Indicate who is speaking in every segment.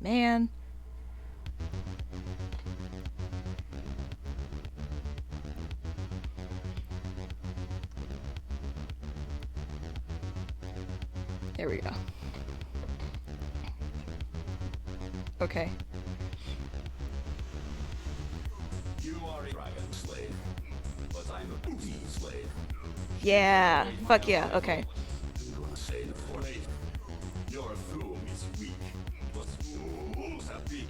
Speaker 1: Man. There we go. Okay.
Speaker 2: You are a dragon slave, but I'm a booty slave.
Speaker 1: Yeah. Fuck yeah. Okay.
Speaker 2: I'm gonna say the phrase. Your fool is weak, but who's a bitch?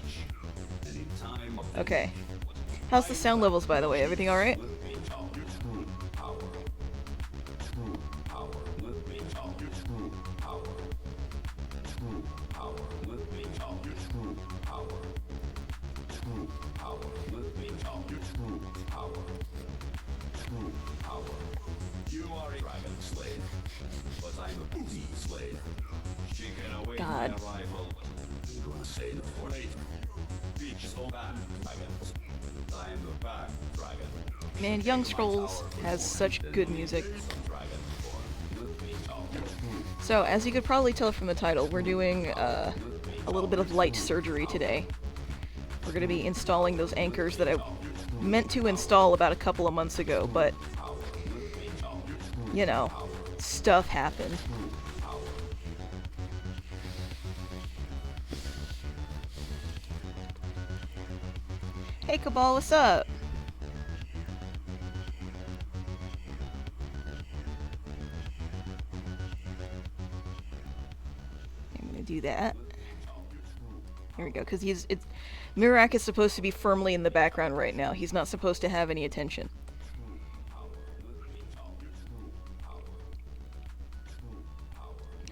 Speaker 2: And in time of the
Speaker 1: Okay.
Speaker 2: need,
Speaker 1: How's the sound levels, by the way? Everything alright?
Speaker 2: let me tell you true power. True power. Let me tell you true power. True power. Let me tell you true power. True power. Let me tell you true power. True power. You are a dragon slave, but I'm a booty slave. She can await my
Speaker 1: God.
Speaker 2: arrival. I'm gonna say the phrase. Bitch so bad, dragons. I'm the bad dragon.
Speaker 1: Man, Young Scrolls has such good music.
Speaker 2: Dragon form. Let me tell you true.
Speaker 1: So, as you could probably tell from the title, we're doing a little bit of light surgery today. We're going to be installing those anchors that I meant to install about a couple of months ago, but, you know, stuff happened. Hey, Cabal, what's up? I'm going to do that. Here we go, because Mirak is supposed to be firmly in the background right now. He's not supposed to have any attention.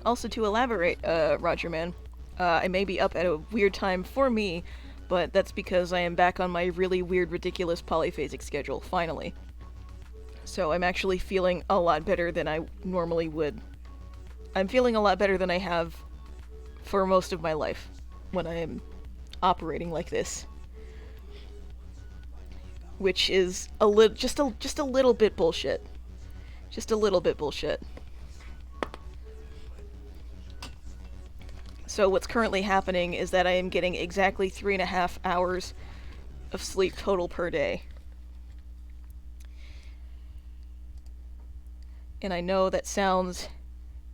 Speaker 1: Also, to elaborate, Roger Man, I may be up at a weird time for me, but that's because I am back on my really weird, ridiculous polyphasic schedule, finally. So I'm actually feeling a lot better than I normally would. I'm feeling a lot better than I have for most of my life when I am operating like this. Which is just a little bit bullshit. Just a little bit bullshit. So what's currently happening is that I am getting exactly 3.5 hours of sleep total per day. And I know that sounds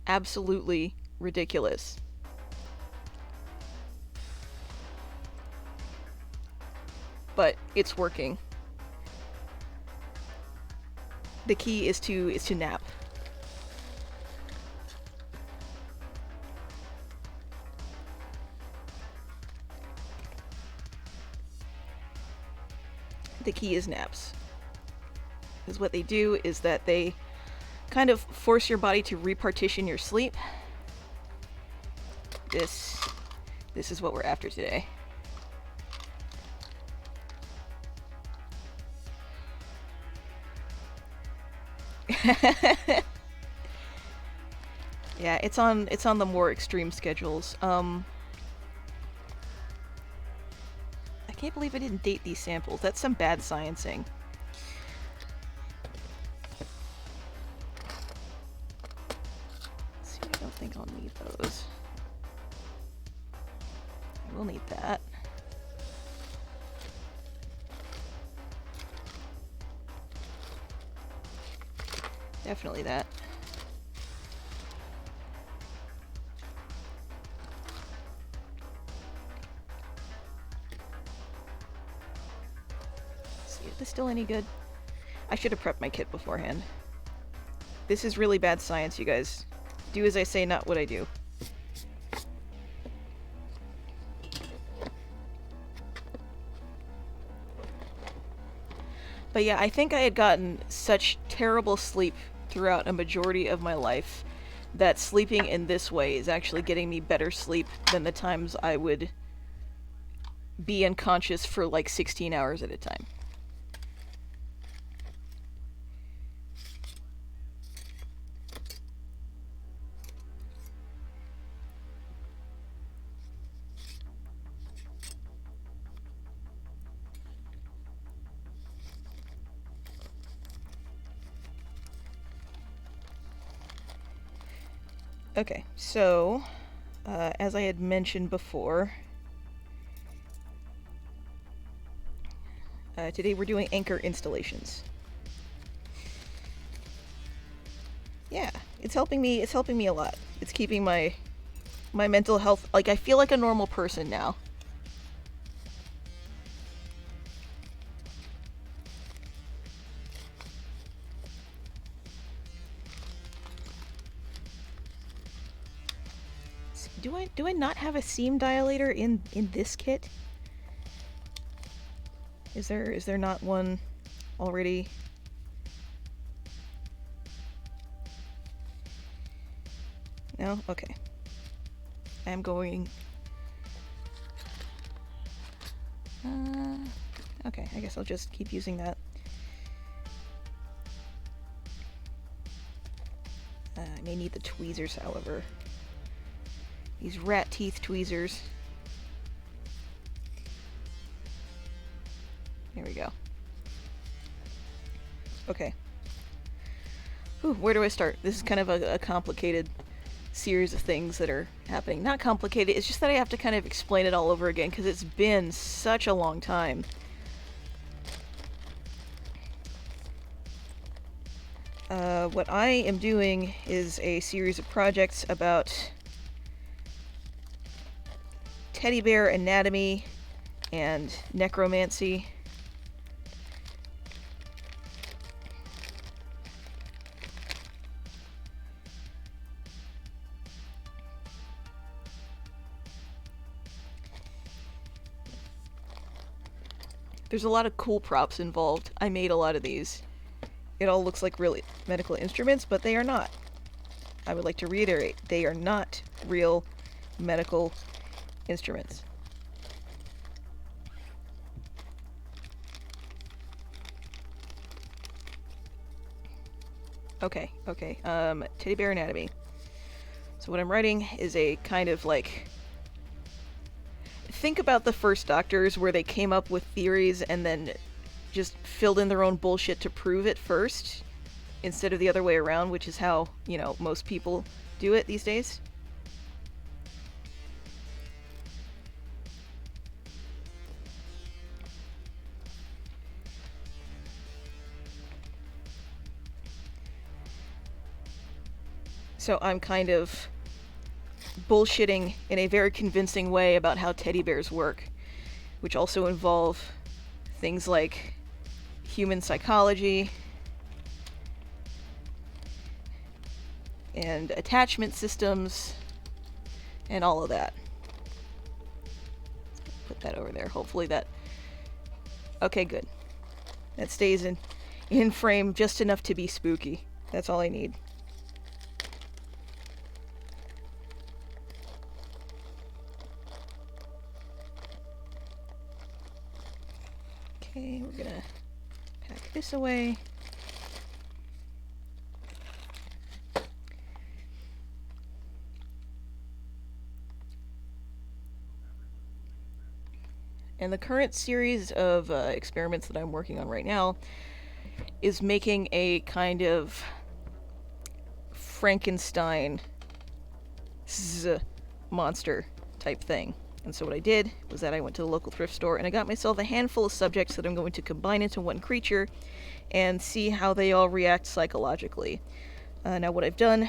Speaker 1: absolutely ridiculous. But it's working. The key is to nap. The key is naps. Because what they do is that they kind of force your body to repartition your sleep. This is what we're after today. Yeah, it's on the more extreme schedules. I can't believe I didn't date these samples. That's some bad sciencing. Let's see, I don't think I'll need those. I will need that. Definitely that. Let's see, is this still any good? I should have prepped my kit beforehand. This is really bad science, you guys. Do as I say, not what I do. But yeah, I think I had gotten such terrible sleep throughout a majority of my life that sleeping in this way is actually getting me better sleep than the times I would be unconscious for like 16 hours at a time. Okay, so, as I had mentioned before, Today we're doing anchor installations. Yeah, it's helping me a lot. It's keeping my mental health, like, I feel like a normal person now. Do I not have a seam dilator in this kit? Is there not one already? No? Okay. I'm going... okay, I guess I'll just keep using that. I may need the tweezers, however. These rat teeth tweezers. There we go. Okay. Whew, where do I start? This is kind of a complicated series of things that are happening. Not complicated, it's just that I have to kind of explain it all over again because it's been such a long time. What I am doing is a series of projects about teddy bear anatomy and necromancy. There's a lot of cool props involved. I made a lot of these. It all looks like real medical instruments, but they are not. I would like to reiterate, they are not real medical instruments. Okay. Teddy bear anatomy. So what I'm writing is a kind of like... Think about the first Doctors where they came up with theories and then just filled in their own bullshit to prove it first, instead of the other way around, which is how, you know, most people do it these days. So I'm kind of bullshitting in a very convincing way about how teddy bears work, which also involve things like human psychology and attachment systems and all of that. Put that over there. Hopefully that... Okay, good. That stays in frame just enough to be spooky. That's all I need. Okay, we're gonna pack this away. And the current series of experiments that I'm working on right now is making a kind of Frankenstein monster type thing. And so what I did was that I went to the local thrift store and I got myself a handful of subjects that I'm going to combine into one creature and see how they all react psychologically. Now what I've done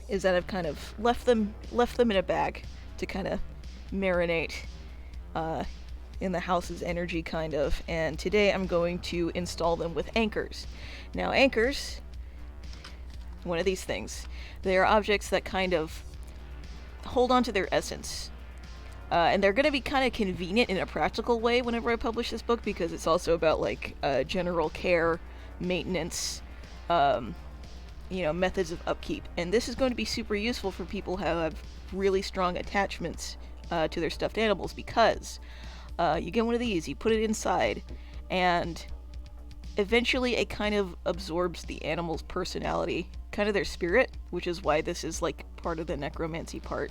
Speaker 1: is that I've kind of left them in a bag to kind of marinate in the house's energy, kind of. And today I'm going to install them with anchors. Now anchors, one of these things, they are objects that kind of hold on to their essence. And they're going to be kind of convenient in a practical way whenever I publish this book, because it's also about, like, general care, maintenance, methods of upkeep. And this is going to be super useful for people who have really strong attachments to their stuffed animals, because you get one of these, you put it inside, and eventually it kind of absorbs the animal's personality, kind of their spirit, which is why this is like part of the necromancy part.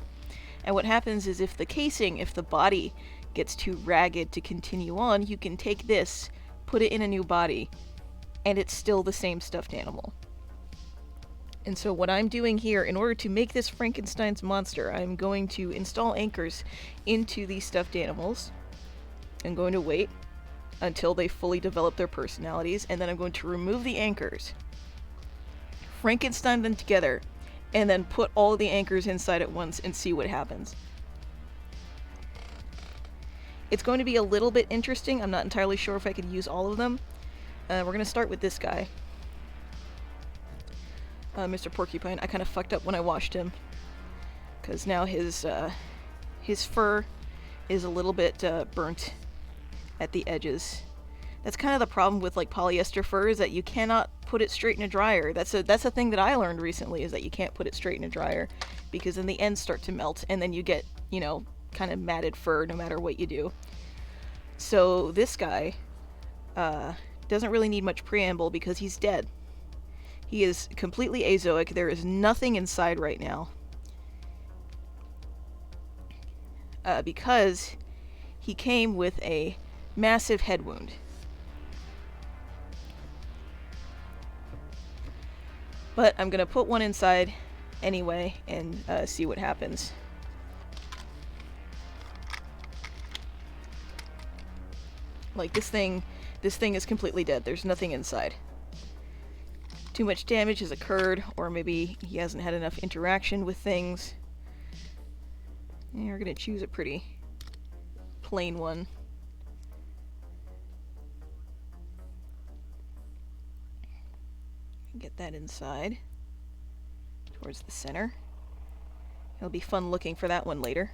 Speaker 1: And what happens is if the body gets too ragged to continue on, you can take this, put it in a new body, and it's still the same stuffed animal. And so what I'm doing here, in order to make this Frankenstein's monster, I'm going to install anchors into these stuffed animals. I'm going to wait until they fully develop their personalities, and then I'm going to remove the anchors, Frankenstein them together, and then put all the anchors inside at once and see what happens. It's going to be a little bit interesting. I'm not entirely sure if I could use all of them. We're going to start with this guy. Mr. Porcupine. I kind of fucked up when I washed him, because now his fur is a little bit burnt at the edges. That's kind of the problem with like polyester fur, is that you cannot put it straight in a dryer. That's a thing that I learned recently, is that you can't put it straight in a dryer, because then the ends start to melt and then you get, you know, kind of matted fur no matter what you do. So this guy doesn't really need much preamble because he's dead. He is completely azoic. There is nothing inside right now. Because he came with a massive head wound. But I'm gonna put one inside anyway and see what happens. Like, this thing is completely dead. There's nothing inside. Too much damage has occurred, or maybe he hasn't had enough interaction with things. And we're gonna choose a pretty plain one. Get that inside towards the center. It'll be fun looking for that one later.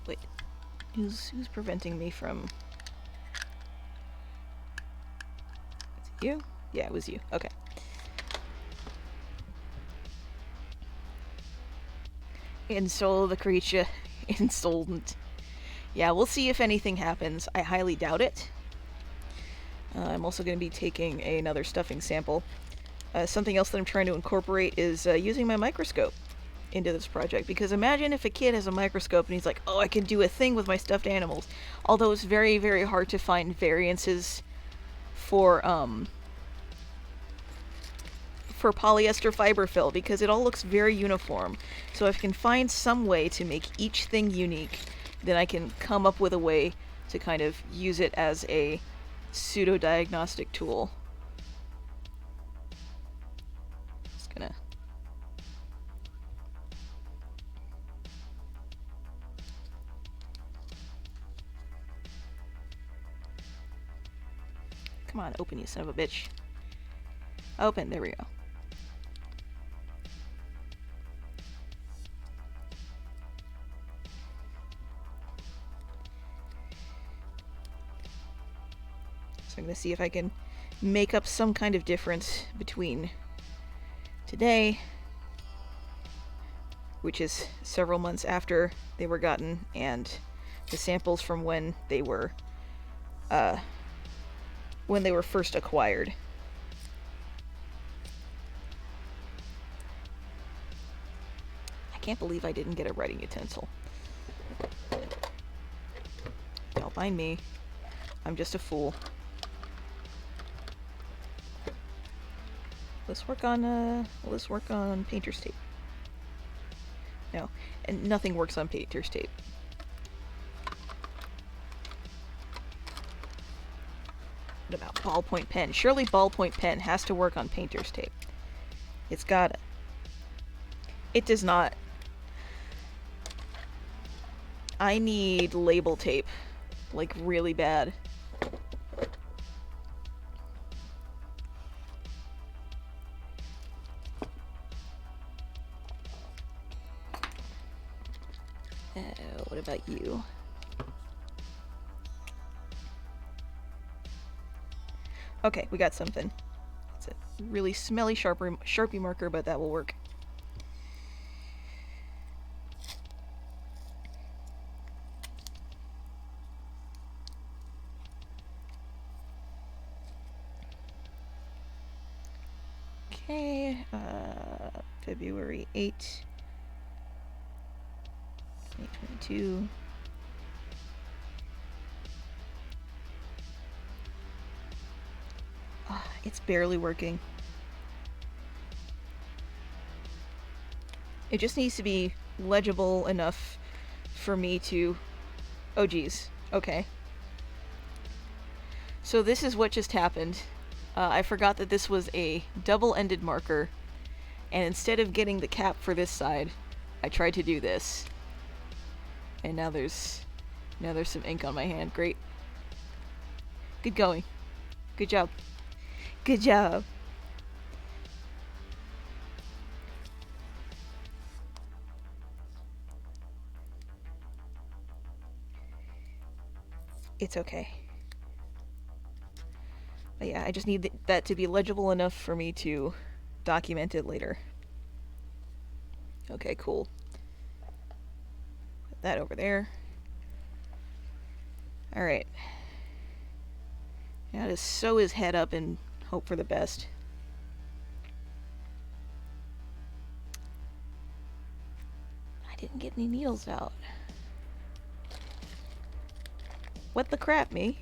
Speaker 1: Wait, who's preventing me from... Is it you? Yeah, it was you. Okay. Install the creature. Insolent. Yeah, we'll see if anything happens. I highly doubt it. I'm also going to be taking another stuffing sample. Something else that I'm trying to incorporate is using my microscope into this project, because imagine if a kid has a microscope and he's like, oh, I can do a thing with my stuffed animals. Although it's very, very hard to find variances for polyester fiber fill, because it all looks very uniform. So if I can find some way to make each thing unique, then I can come up with a way to kind of use it as a pseudo-diagnostic tool. Just gonna... Come on, open, you son of a bitch. Open, there we go. So I'm going to see if I can make up some kind of difference between today, which is several months after they were gotten, and the samples from when they were first acquired. I can't believe I didn't get a writing utensil. Don't mind me. I'm just a fool. Let's work on painter's tape. No, and nothing works on painter's tape. What about ballpoint pen? Surely ballpoint pen has to work on painter's tape. It's gotta. It does not. I need label tape, like, really bad. What about you? Okay, we got something. It's a really smelly Sharpie marker, but that will work. Okay, February 8th, 2022. It's barely working. It just needs to be legible enough for me to... Oh geez, okay. So this is what just happened. I forgot that this was a double-ended marker, and instead of getting the cap for this side, I tried to do this. And now there's some ink on my hand. Great. Good going. Good job. Good job. It's okay. But yeah, I just need that to be legible enough for me to document it later. Okay, cool. Put that over there. Alright. Now just sew his head up and hope for the best. I didn't get any needles out. What the crap, me?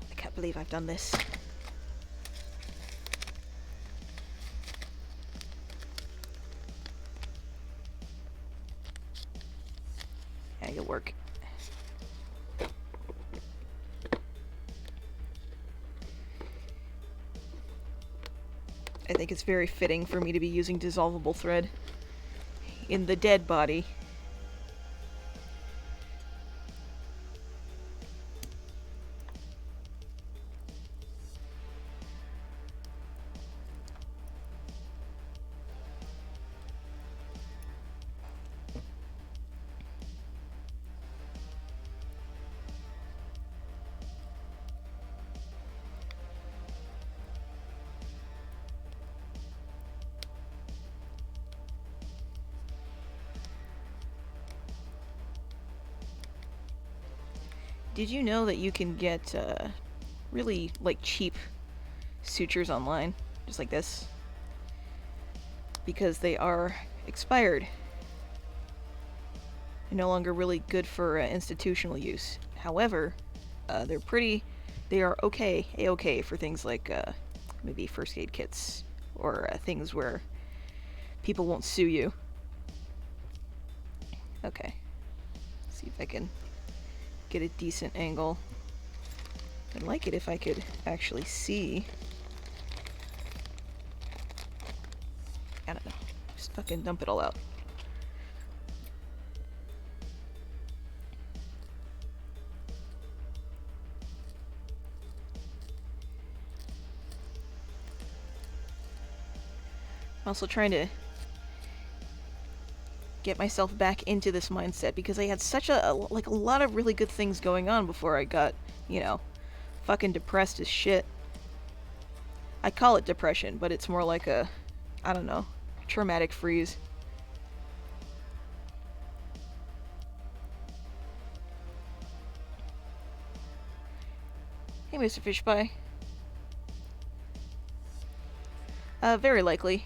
Speaker 1: I can't believe I've done this. Yeah, you'll work. I think it's very fitting for me to be using dissolvable thread in the dead body. Did you know that you can get really like cheap sutures online, just like this, because they are expired and no longer really good for institutional use. However, they are a-okay for things like maybe first aid kits or things where people won't sue you. Okay, let's see if I can get a decent angle. I'd like it if I could actually see. I don't know. Just fucking dump it all out. I'm also trying to get myself back into this mindset because I had such a lot of really good things going on before I got, you know, fucking depressed as shit. I call it depression, but it's more like a, I don't know, traumatic freeze. Hey, Mr. Fish Pie. Very likely.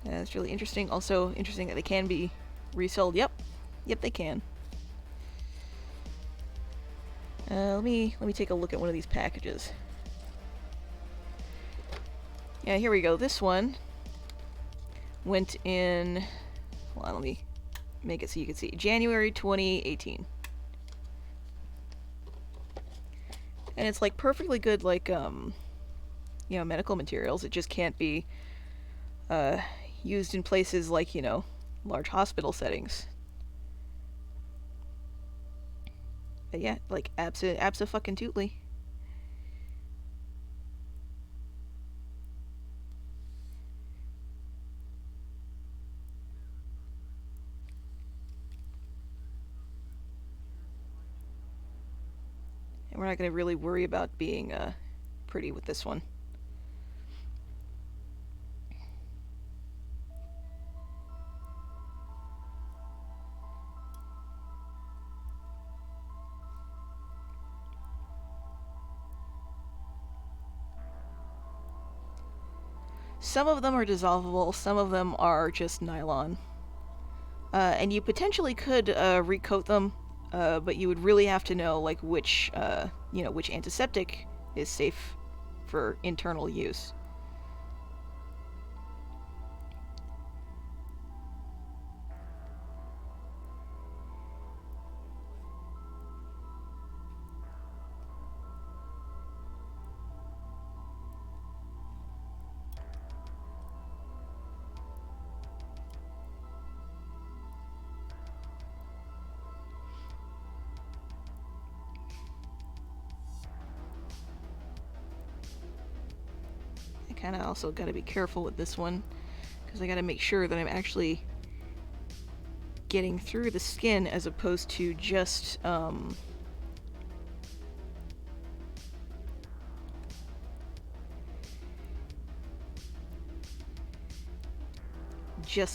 Speaker 1: That's really interesting. Also interesting that they can be resold. Yep, they can. Let me take a look at one of these packages. Yeah, here we go. This one went in. Hold on, let me make it so you can see. January 2018, and it's like perfectly good, like you know, medical materials. It just can't be used in places like, you know, large hospital settings. But yeah, like abso-fucking-totally. And we're not going to really worry about being pretty with this one. Some of them are dissolvable, some of them are just nylon. And you potentially could recoat them, but you would really have to know like which, you know, which antiseptic is safe for internal use. Kind of also got to be careful with this one, because I got to make sure that I'm actually getting through the skin as opposed to just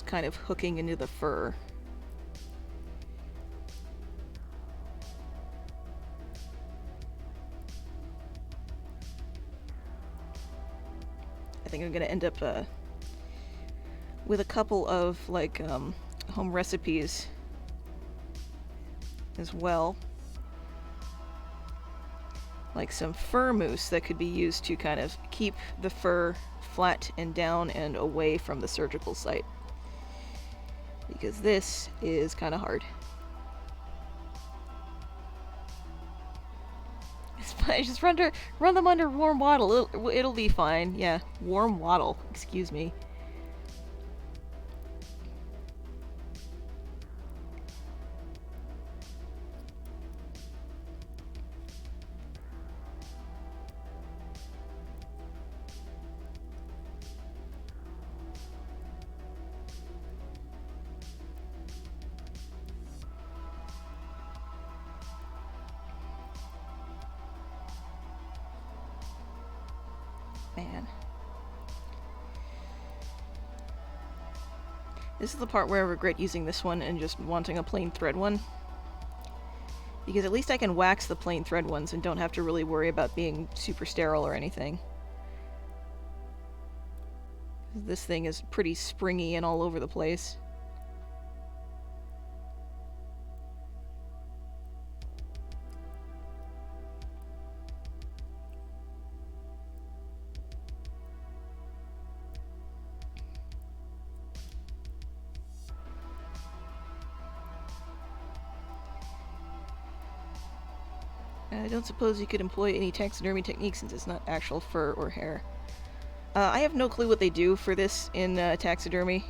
Speaker 1: kind of hooking into the fur. I think I'm gonna end up with a couple of like home recipes as well, like some fur mousse that could be used to kind of keep the fur flat and down and away from the surgical site, because this is kind of hard. Just run them under warm water. It'll be fine. Yeah, warm water. Excuse me. Man. This is the part where I regret using this one and just wanting a plain thread one. Because at least I can wax the plain thread ones and don't have to really worry about being super sterile or anything. This thing is pretty springy and all over the place. I don't suppose you could employ any taxidermy technique since it's not actual fur or hair. I have no clue what they do for this in taxidermy,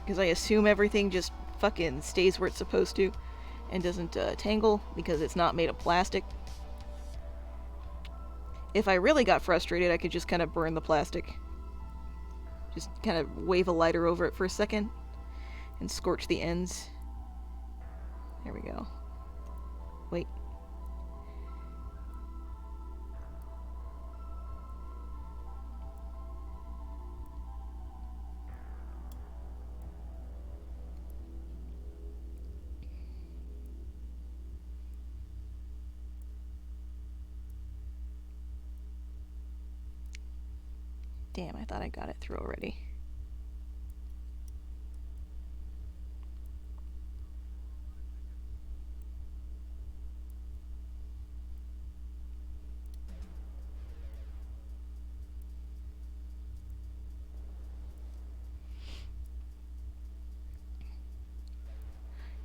Speaker 1: because I assume everything just fucking stays where it's supposed to and doesn't tangle because it's not made of plastic. If I really got frustrated, I could just kind of burn the plastic. Just kind of wave a lighter over it for a second and scorch the ends. There we go. Wait. Damn, I thought I got it through already.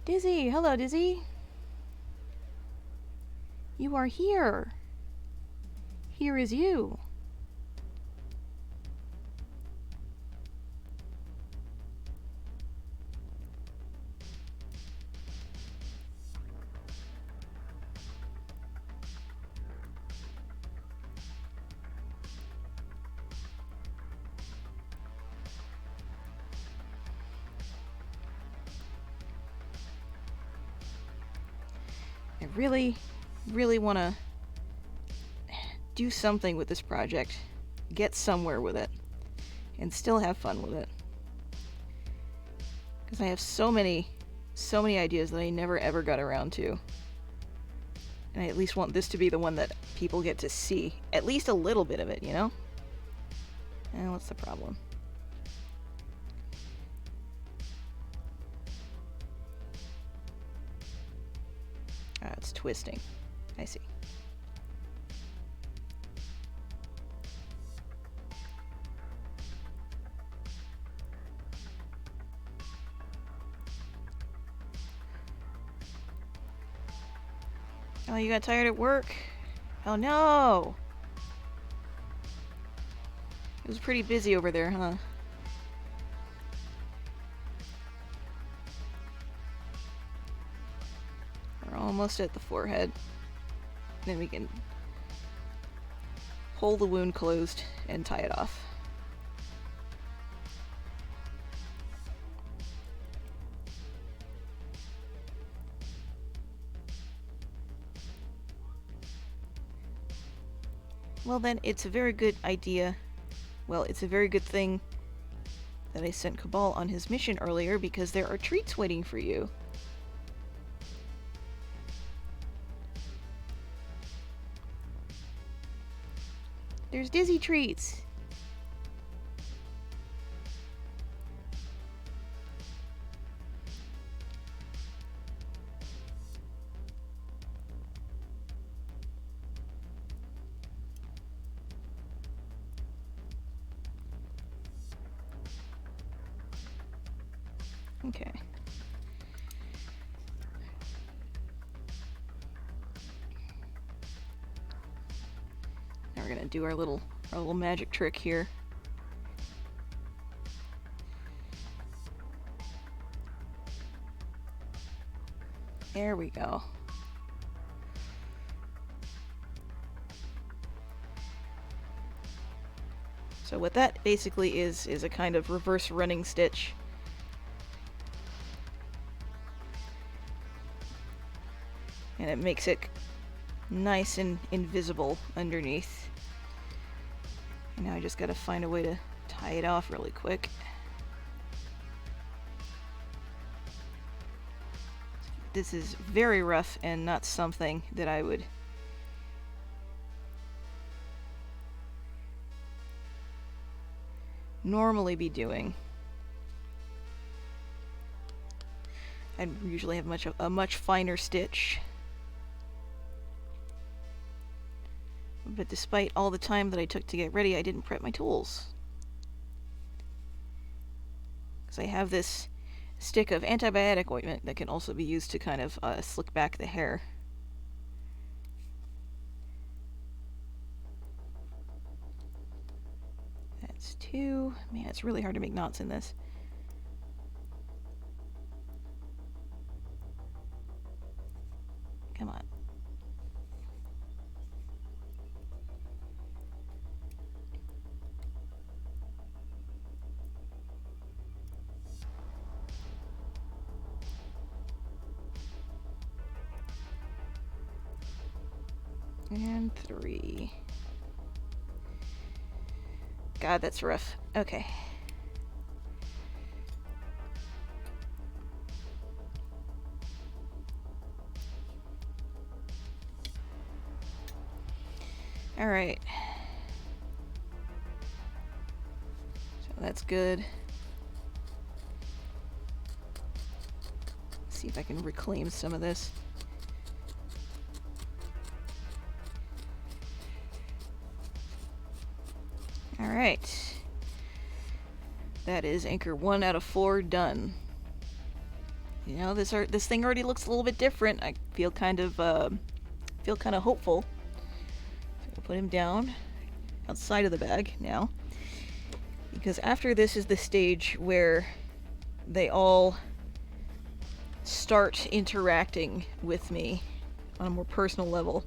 Speaker 1: Dizzy! Hello, Dizzy! You are here! Here is you! I really want to do something with this project, get somewhere with it, and still have fun with it. Because I have so many ideas that I never ever got around to. And I at least want this to be the one that people get to see. At least a little bit of it, you know? And what's the problem? Ah, it's twisting. I see. Oh, you got tired at work? Oh no! It was pretty busy over there, huh? We're almost at the forehead. Then we can pull the wound closed and tie it off. Well then, it's a very good idea. Well, it's a very good thing that I sent Cabal on his mission earlier, because there are treats waiting for you. There's dizzy treats! Okay. Now we're gonna do our little magic trick here. There we go. So what that basically is a kind of reverse running stitch. And it makes it nice and invisible underneath. And now I just gotta find a way to tie it off really quick. This is very rough and not something that I would normally be doing. I'd usually have a much finer stitch. But despite all the time that I took to get ready, I didn't prep my tools. Because I have this stick of antibiotic ointment that can also be used to kind of slick back the hair. That's 2. Man, it's really hard to make knots in this. Come on. And 3. God, that's rough. Okay. Alright. So that's good. Let's see if I can reclaim some of this. Alright. That is anchor 1 out of 4 done. You know, this thing already looks a little bit different. I feel kind of hopeful. So I'll put him down outside of the bag now. Because after this is the stage where they all start interacting with me on a more personal level.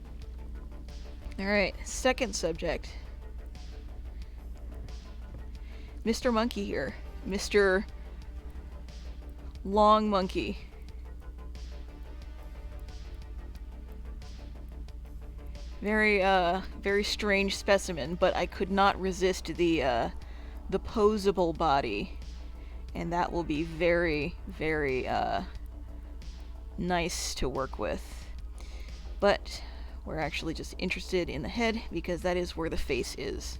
Speaker 1: Alright, second subject. Mr. Monkey here. Mr. Long Monkey. Very strange specimen, but I could not resist the posable body. And that will be very, very, nice to work with. But we're actually just interested in the head, because that is where the face is.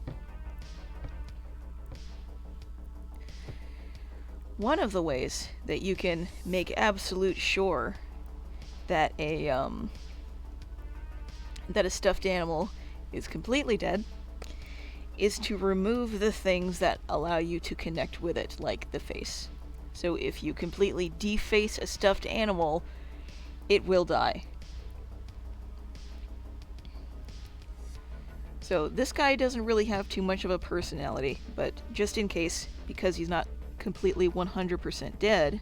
Speaker 1: One of the ways that you can make absolute sure that a stuffed animal is completely dead is to remove the things that allow you to connect with it, like the face. So if you completely deface a stuffed animal, it will die. So this guy doesn't really have too much of a personality, but just in case, because he's not completely 100% dead,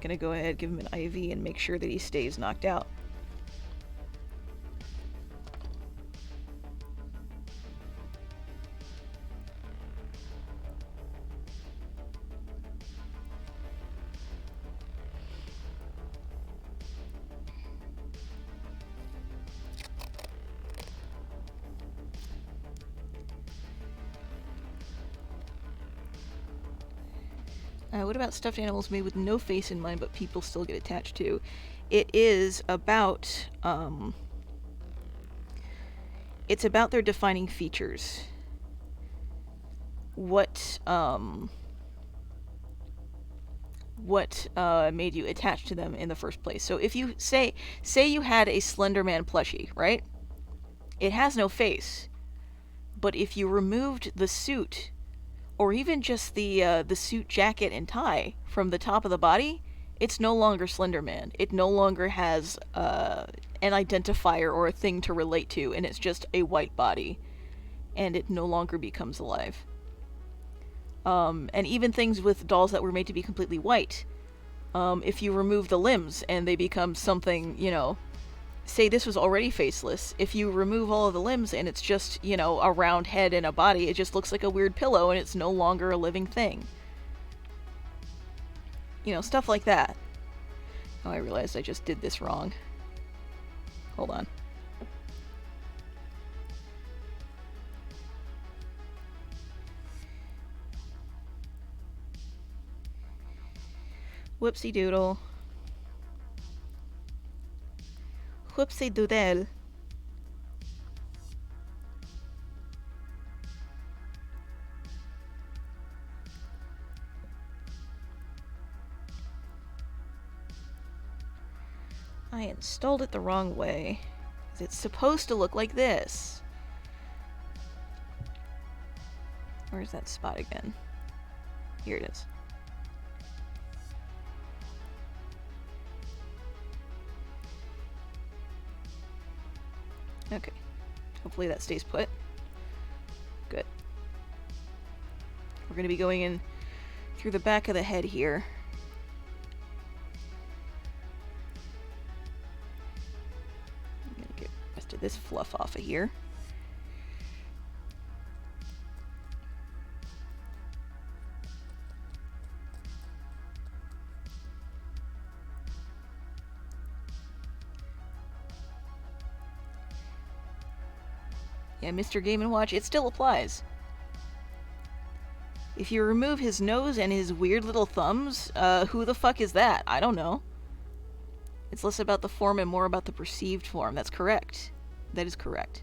Speaker 1: gonna go ahead, give him an IV, and make sure that he stays knocked out. What about stuffed animals made with no face in mind, but people still get attached to? It is about, it's about their defining features. What made you attached to them in the first place? So if you say you had a Slender Man plushie, right? It has no face, but if you removed the suit, or even just the suit, jacket, and tie from the top of the body, it's no longer Slender Man. It no longer has an identifier or a thing to relate to, and it's just a white body, and it no longer becomes alive. And even things with dolls that were made to be completely white, if you remove the limbs and they become something, you know, say this was already faceless, if you remove all of the limbs and it's just, you know, a round head and a body, it just looks like a weird pillow and it's no longer a living thing. You know, stuff like that. Oh, I realized I just did this wrong. Hold on. Whoopsie doodle. Whoopsie doodle. I installed it the wrong way. It's supposed to look like this. Where's that spot again? Here it is. Okay. Hopefully that stays put. Good. We're going to be going in through the back of the head here. I'm going to get the rest of this fluff off of here. Yeah, Mr. Game & Watch, it still applies. If you remove his nose and his weird little thumbs, who the fuck is that? I don't know. It's less about the form and more about the perceived form. That's correct. That is correct.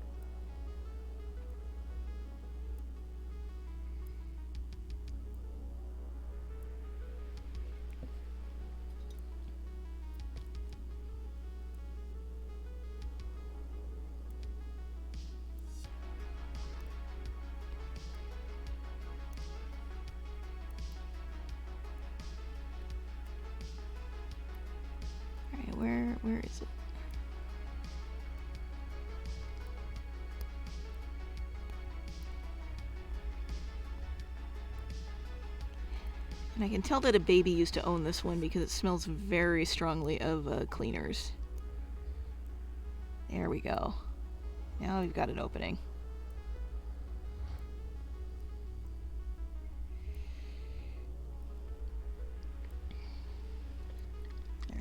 Speaker 1: Where is it? And I can tell that a baby used to own this one because it smells very strongly of cleaners. There we go. Now we've got an opening.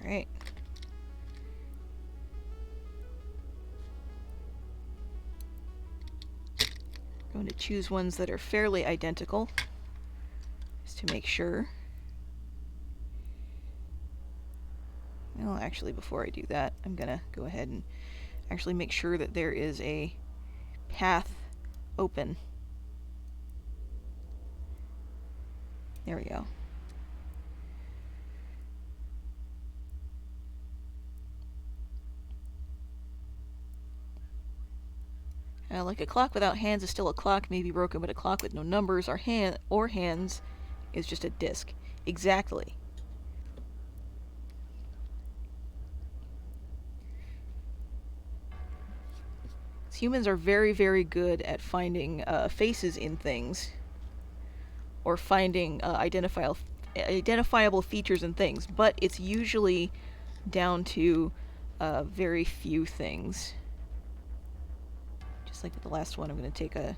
Speaker 1: Alright. I'm going to choose ones that are fairly identical, just to make sure. Well, actually, before I do that, I'm going to go ahead and actually make sure that there is a path open. There we go. Like a clock without hands is still a clock, may be broken, but a clock with no numbers or hands is just a disc. Exactly. humans are very, very good at finding faces in things, or finding identifiable features in things, but it's usually down to very few things. Just like with the last one, I'm going to take a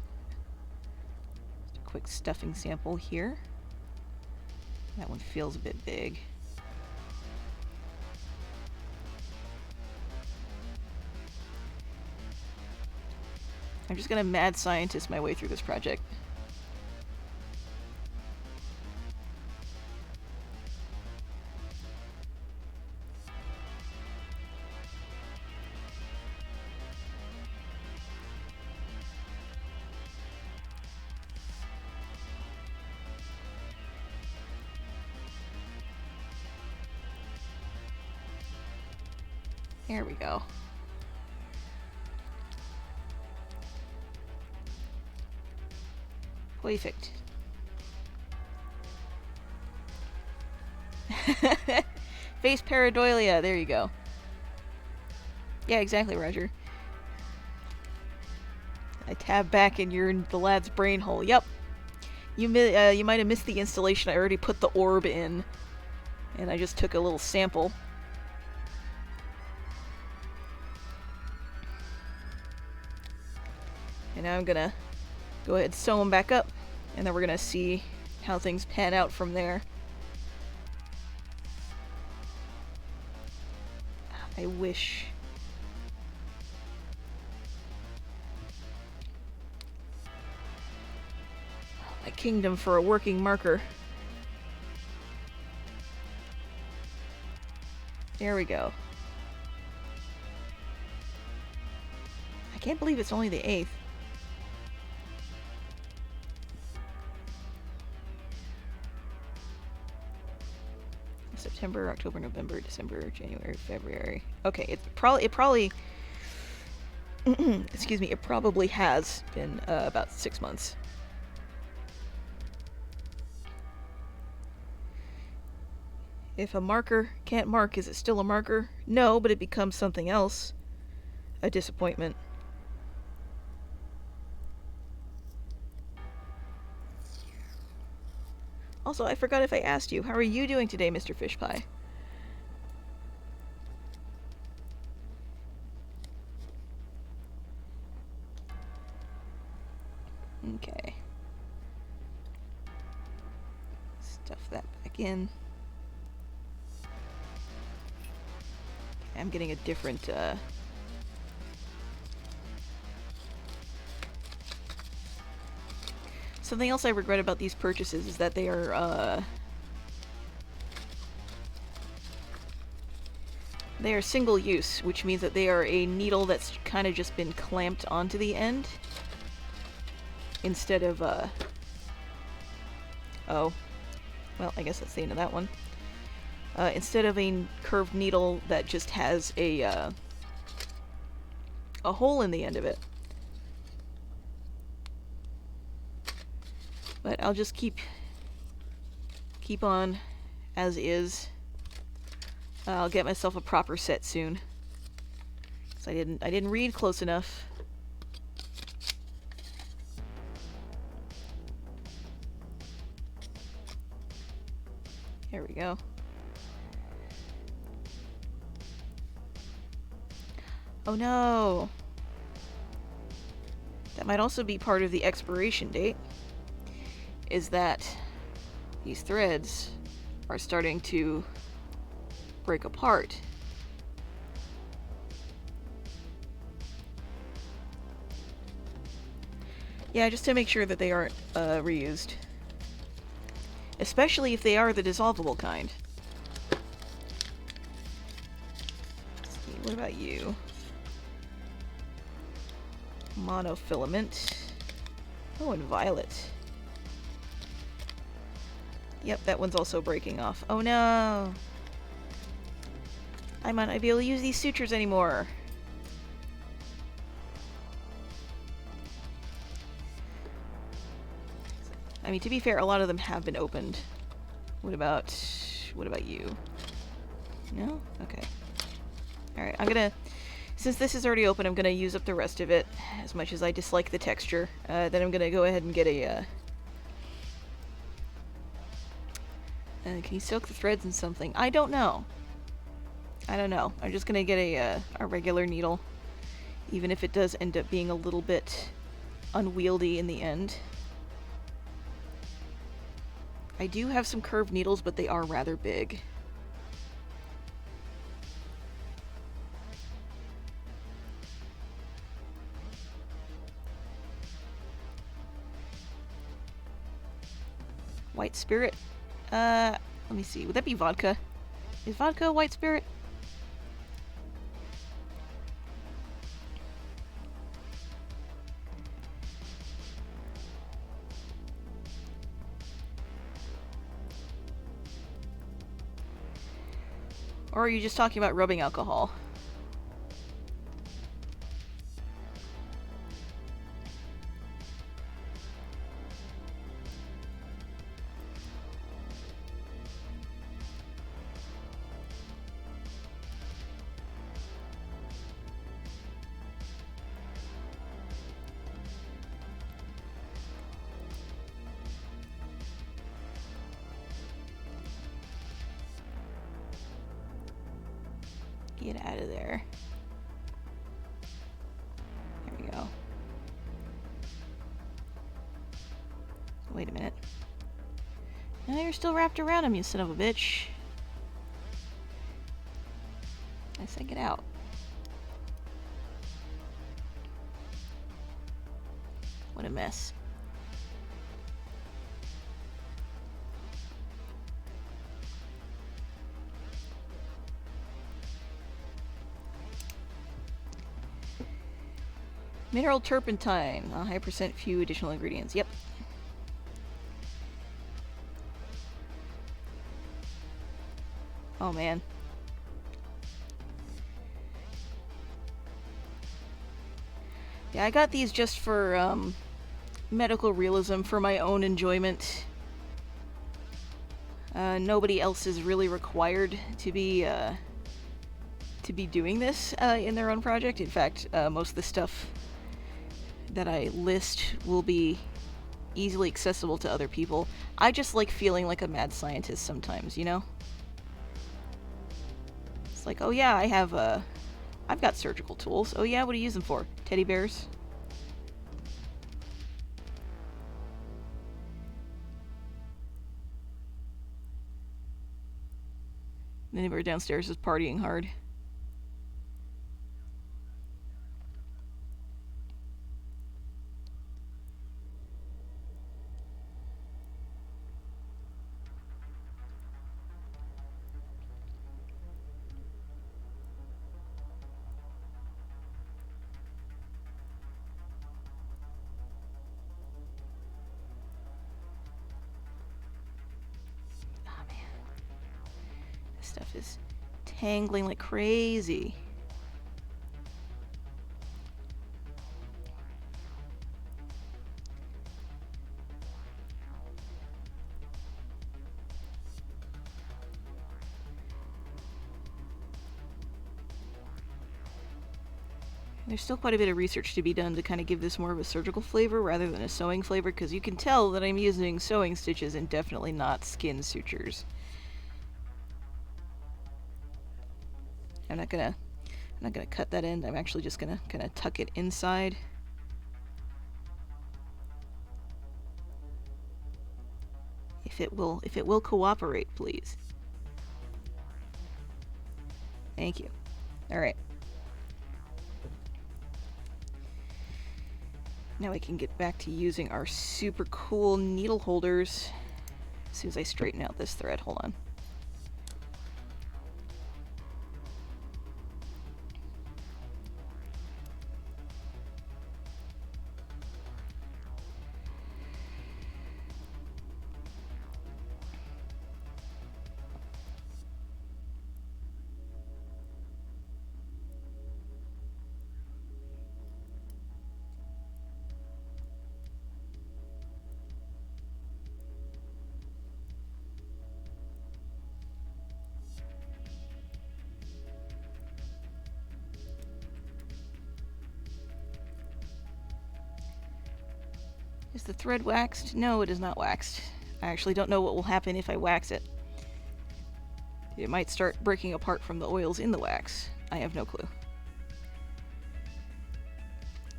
Speaker 1: quick stuffing sample here. That one feels a bit big. I'm just gonna mad scientist my way through this project. There we go. Perfect. Face pareidolia, there you go. Yeah, exactly, Roger. I tab back and you're in the lad's brain hole. Yep. You might have missed the installation. I already put the orb in. And I just took a little sample. And now I'm gonna go ahead and sew them back up, and then we're gonna see how things pan out from there. I wish... my kingdom for a working marker. There we go. I can't believe it's only the 8th. September, October, November, December, January, February. Okay, it probably excuse me, it probably has been about 6 months. If a marker can't mark, is it still a marker? No, but it becomes something else. A disappointment. Also, I forgot if I asked you, how are you doing today, Mr. Fish Pie? Okay. Stuff that back in. Okay, I'm getting a different, Something else I regret about these purchases is that they are single use, which means that they are a needle that's kind of just been clamped onto the end. Instead of, oh. Well, I guess that's the end of that one. Instead of a curved needle that just has a hole in the end of it. But I'll just keep on as is. I'll get myself a proper set soon. 'Cause I didn't read close enough. Here we go. Oh no! That might also be part of the expiration date. Is that these threads are starting to break apart. Yeah, just to make sure that they aren't reused. Especially if they are the dissolvable kind. Let's see, what about you? Monofilament. Oh, and violet. Yep, that one's also breaking off. Oh no! I might not be able to use these sutures anymore. I mean, to be fair, a lot of them have been opened. What about you? No? Okay. Alright, I'm gonna Since this is already open, I'm going to use up the rest of it, as much as I dislike the texture. Then I'm going to go ahead and get a... can you soak the threads in something? I don't know. I don't know. I'm just going to get a regular needle, even if it does end up being a little bit unwieldy in the end. I do have some curved needles, but they are rather big. White spirit. Let me see. Would that be vodka? Is vodka a white spirit? Or are you just talking about rubbing alcohol? Get out of there. There we go. Wait a minute. Now you're still wrapped around him, you son of a bitch. I said get out. What a mess. Mineral turpentine, a high percent, few additional ingredients. Yep. Oh man. Yeah, I got these just for medical realism, for my own enjoyment. Nobody else is really required to be doing this in their own project. In fact, most of the stuff that I list will be easily accessible to other people. I just like feeling like a mad scientist sometimes, you know? It's like, oh yeah, I've got surgical tools. Oh yeah, what do you use them for? Teddy bears? The neighbor downstairs is partying hard. Stuff is tangling like crazy. There's still quite a bit of research to be done to kind of give this more of a surgical flavor rather than a sewing flavor, because you can tell that I'm using sewing stitches and definitely not skin sutures. I'm not gonna cut that end. I'm actually just gonna kind of tuck it inside. If it will cooperate, please. Thank you. All right. Now we can get back to using our super cool needle holders as soon as I straighten out this thread. Hold on. Is the thread waxed? No, it is not waxed. I actually don't know what will happen if I wax it. It might start breaking apart from the oils in the wax. I have no clue.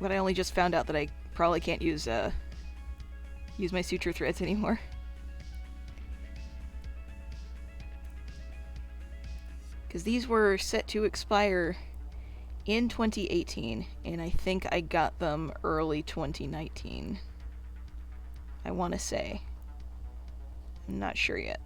Speaker 1: But I only just found out that I probably can't use my suture threads anymore. Because these were set to expire in 2018, and I think I got them early 2019. I want to say. I'm not sure yet.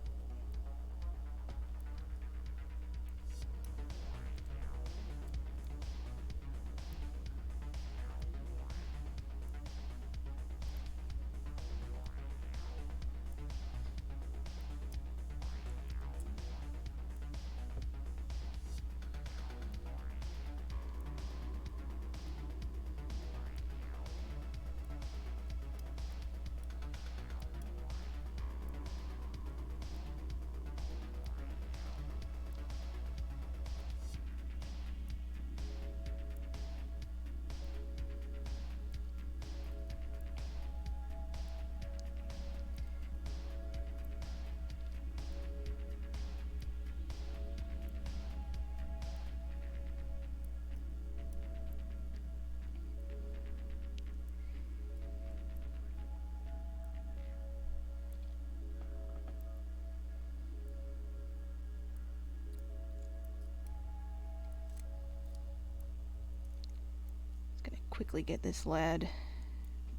Speaker 1: Quickly get this lad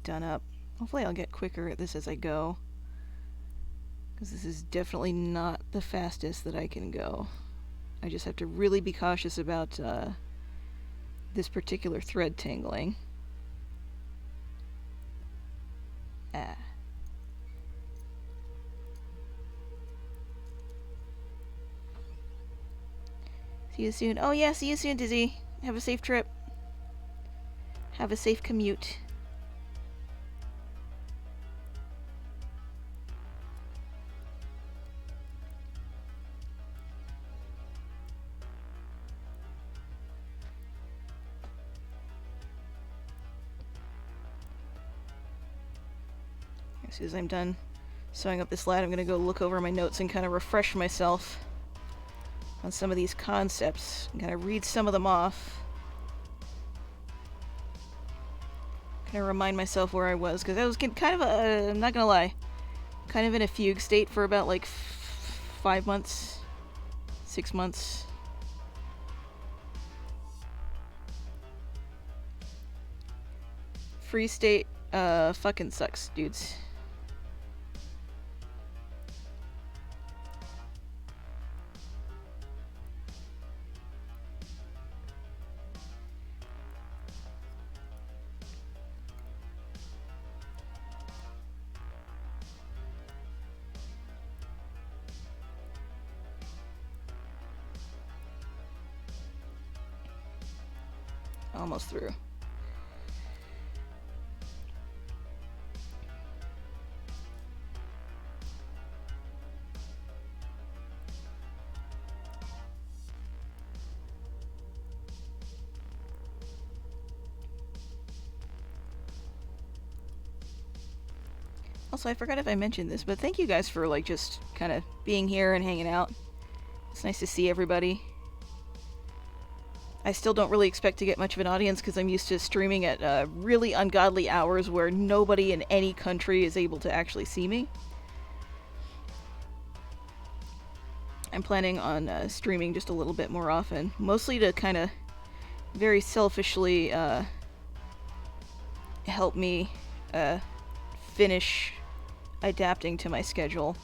Speaker 1: done up. Hopefully I'll get quicker at this as I go, because this is definitely not the fastest that I can go. I just have to really be cautious about this particular thread tangling. Ah. See you soon. Oh yeah, see you soon, Dizzy. Have a safe trip. Have a safe commute. As soon as I'm done sewing up this lad, I'm going to go look over my notes and kind of refresh myself on some of these concepts and kind of read some of them off. Kind of remind myself where I was, because I was kind of I'm not gonna lie, kind of in a fugue state for about like 5 months, 6 months. Free state fucking sucks, dudes. Almost through. Also, I forgot if I mentioned this, but thank you guys for like just kind of being here and hanging out. It's nice to see everybody. I still don't really expect to get much of an audience because I'm used to streaming at really ungodly hours where nobody in any country is able to actually see me. I'm planning on streaming just a little bit more often, mostly to kind of very selfishly help me finish adapting to my schedule.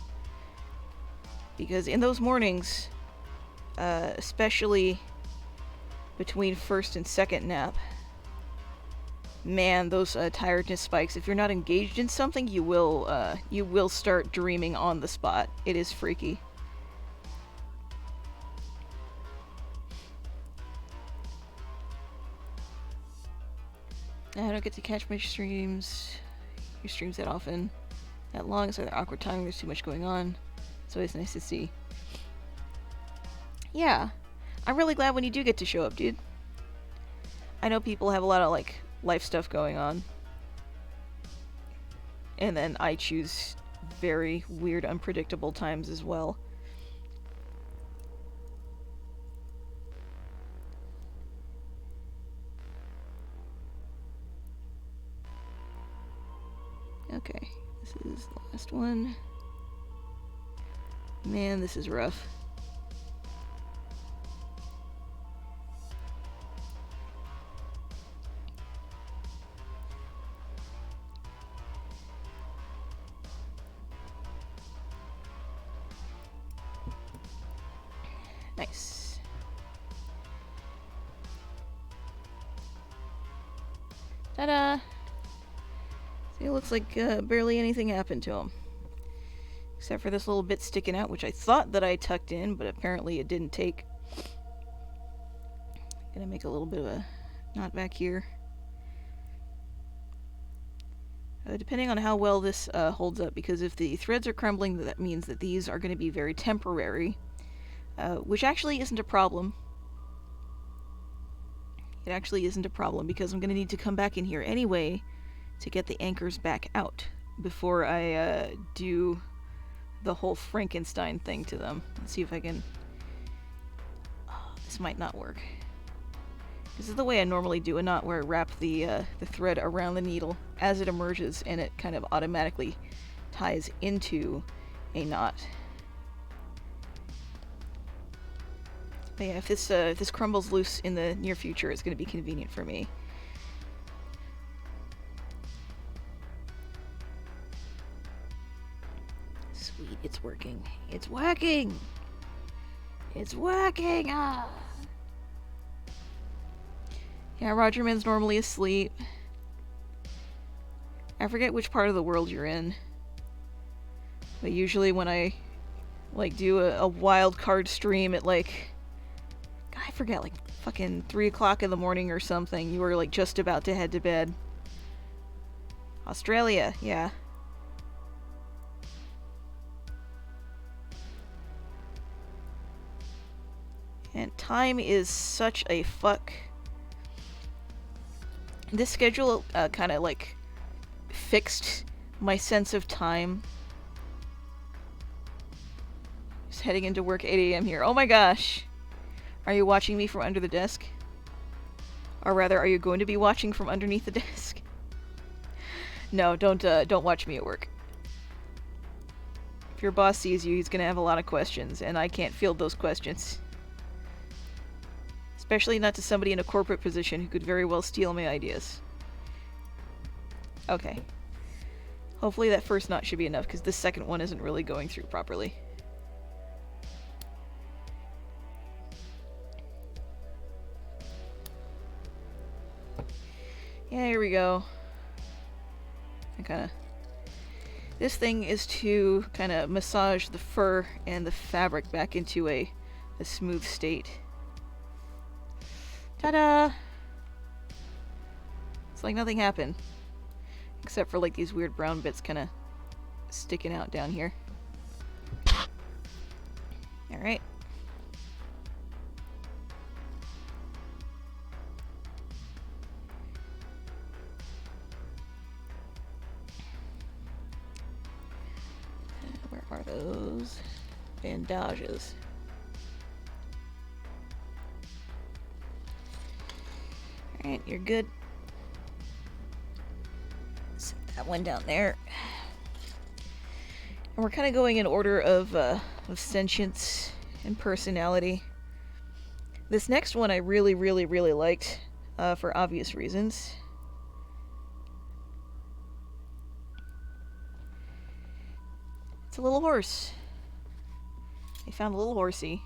Speaker 1: Because in those mornings, especially between first and second nap, man, those tiredness spikes. If you're not engaged in something, you will start dreaming on the spot. It is freaky. I don't get to catch my streams, your streams that often, that long. It's either awkward timing, there's too much going on. It's always nice to see. Yeah. I'm really glad when you do get to show up, dude. I know people have a lot of, like, life stuff going on. And then I choose very weird, unpredictable times as well. Okay, this is the last one. Man, this is rough. Nice. Ta-da! See, it looks like barely anything happened to him. Except for this little bit sticking out, which I thought that I tucked in, but apparently it didn't take. Gonna make a little bit of a knot back here. Depending on how well this holds up, because if the threads are crumbling, that means that these are going to be very temporary, which actually isn't a problem. It actually isn't a problem, because I'm going to need to come back in here anyway to get the anchors back out before I do the whole Frankenstein thing to them. Let's see if I can... Oh, this might not work. This is the way I normally do a knot, where I wrap the thread around the needle as it emerges, and it kind of automatically ties into a knot. But yeah, if this crumbles loose in the near future, it's going to be convenient for me. Sweet, it's working. It's working! It's working! Ah! Yeah, Roger Man's normally asleep. I forget which part of the world you're in. But usually when I, like, do a wild card stream at, like... God, I forget, like, fucking 3 o'clock in the morning or something. You were, like, just about to head to bed. Australia, yeah. And time is such a fuck. This schedule kind of like fixed my sense of time. Just heading into work 8 a.m. here. Oh my gosh! Are you watching me from under the desk? Or rather, are you going to be watching from underneath the desk? No, don't watch me at work. If your boss sees you, he's gonna have a lot of questions, and I can't field those questions. Especially not to somebody in a corporate position who could very well steal my ideas. Okay. Hopefully that first knot should be enough, because the second one isn't really going through properly. Yeah, here we go. This thing is to kind of massage the fur and the fabric back into a smooth state. Ta-da! It's like nothing happened. Except for like these weird brown bits kind of sticking out down here. Alright. Where are those bandages? Alright, you're good. Set that one down there. And we're kind of going in order of sentience and personality. This next one I really, really, really liked, for obvious reasons. It's a little horse. I found a little horsey.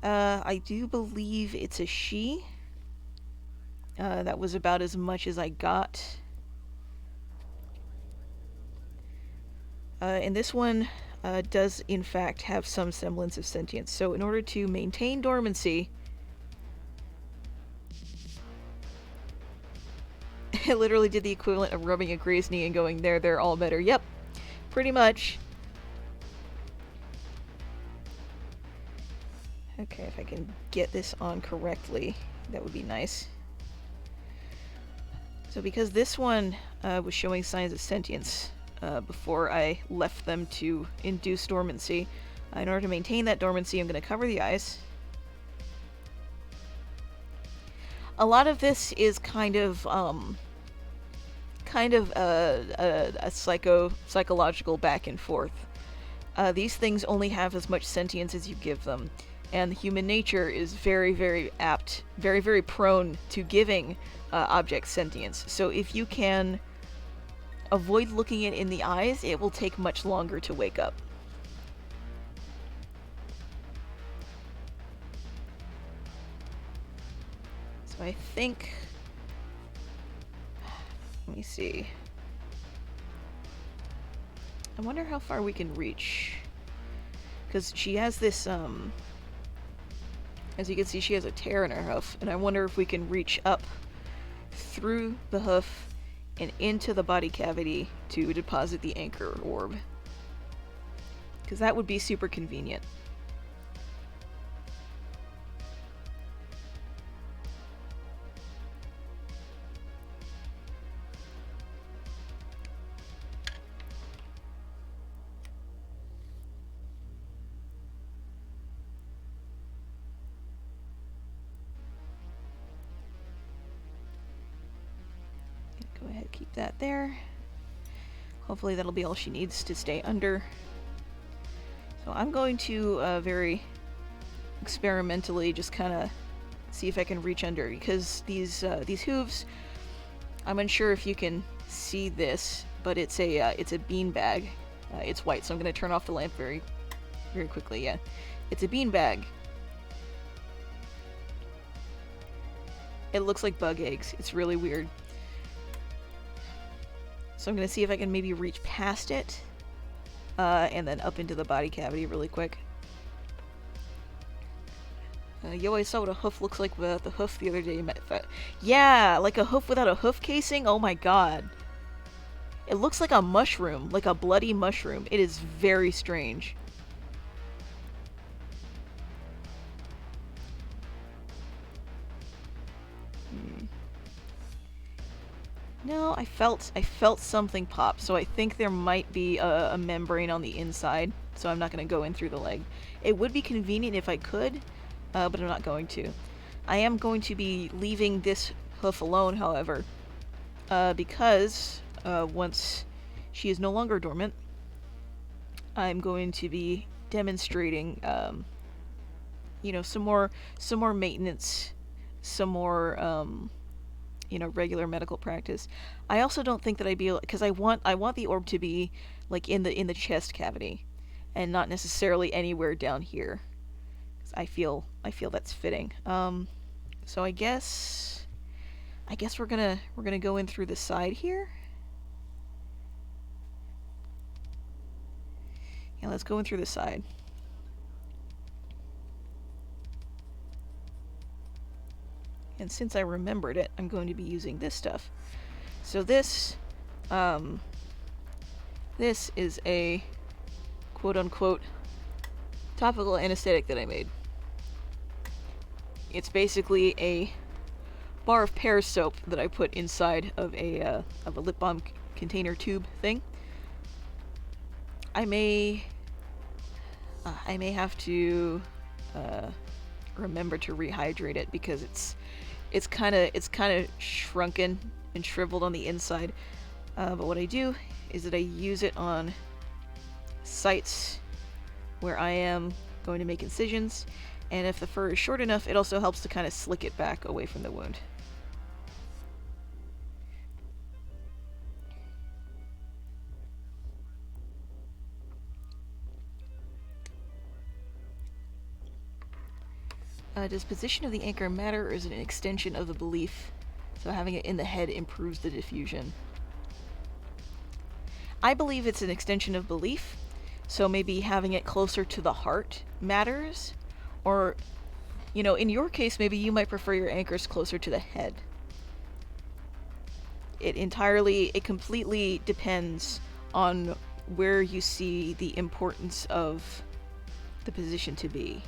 Speaker 1: I do believe it's a she. That was about as much as I got. And this one does in fact have some semblance of sentience. So in order to maintain dormancy, it literally did the equivalent of rubbing a gray's knee and going, there, all better. Yep, pretty much. Okay, if I can get this on correctly, that would be nice. So because this one was showing signs of sentience before I left them to induce dormancy, in order to maintain that dormancy, I'm going to cover the eyes. A lot of this is kind of a psychological back and forth. These things only have as much sentience as you give them, and human nature is very, very apt, very, very prone to giving objects sentience. So if you can avoid looking it in the eyes, it will take much longer to wake up. So I think... let me see. I wonder how far we can reach. Because she has this, as you can see, she has a tear in her hoof, and I wonder if we can reach up through the hoof and into the body cavity to deposit the anchor orb. Because that would be super convenient. Go ahead, keep that there. Hopefully that'll be all she needs to stay under. So I'm going to very experimentally just kind of see if I can reach under, because these hooves, I'm unsure if you can see this, but it's a bean bag. It's white, so I'm going to turn off the lamp very, very quickly. Yeah, it's a bean bag. It looks like bug eggs. It's really weird. So I'm going to see if I can maybe reach past it, and then up into the body cavity really quick. Yo, I saw what a hoof looks like without the hoof the other day. Yeah, like a hoof without a hoof casing? Oh my god. It looks like a mushroom, like a bloody mushroom. It is very strange. No, I felt something pop, so I think there might be a membrane on the inside, so I'm not going to go in through the leg. It would be convenient if I could, but I'm not going to. I am going to be leaving this hoof alone, however, because once she is no longer dormant, I'm going to be demonstrating, you know, some more maintenance, some more, you know, regular medical practice. I also don't think that I'd be able, because I want the orb to be like in the chest cavity, and not necessarily anywhere down here. 'Cause I feel that's fitting. So I guess we're gonna go in through the side here. Yeah, let's go in through the side. And since I remembered it, I'm going to be using this stuff. So this is a quote-unquote topical anesthetic that I made. It's basically a bar of pear soap that I put inside of a lip balm container tube thing. I may have to remember to rehydrate it, because it's kind of shrunken and shriveled on the inside. But what I do is that I use it on sites where I am going to make incisions, and if the fur is short enough, it also helps to kind of slick it back away from the wound. Does position of the anchor matter, or is it an extension of the belief? So having it in the head improves the diffusion. I believe it's an extension of belief, so maybe having it closer to the heart matters. Or, you know, in your case, maybe you might prefer your anchors closer to the head. It completely depends on where you see the importance of the position to be.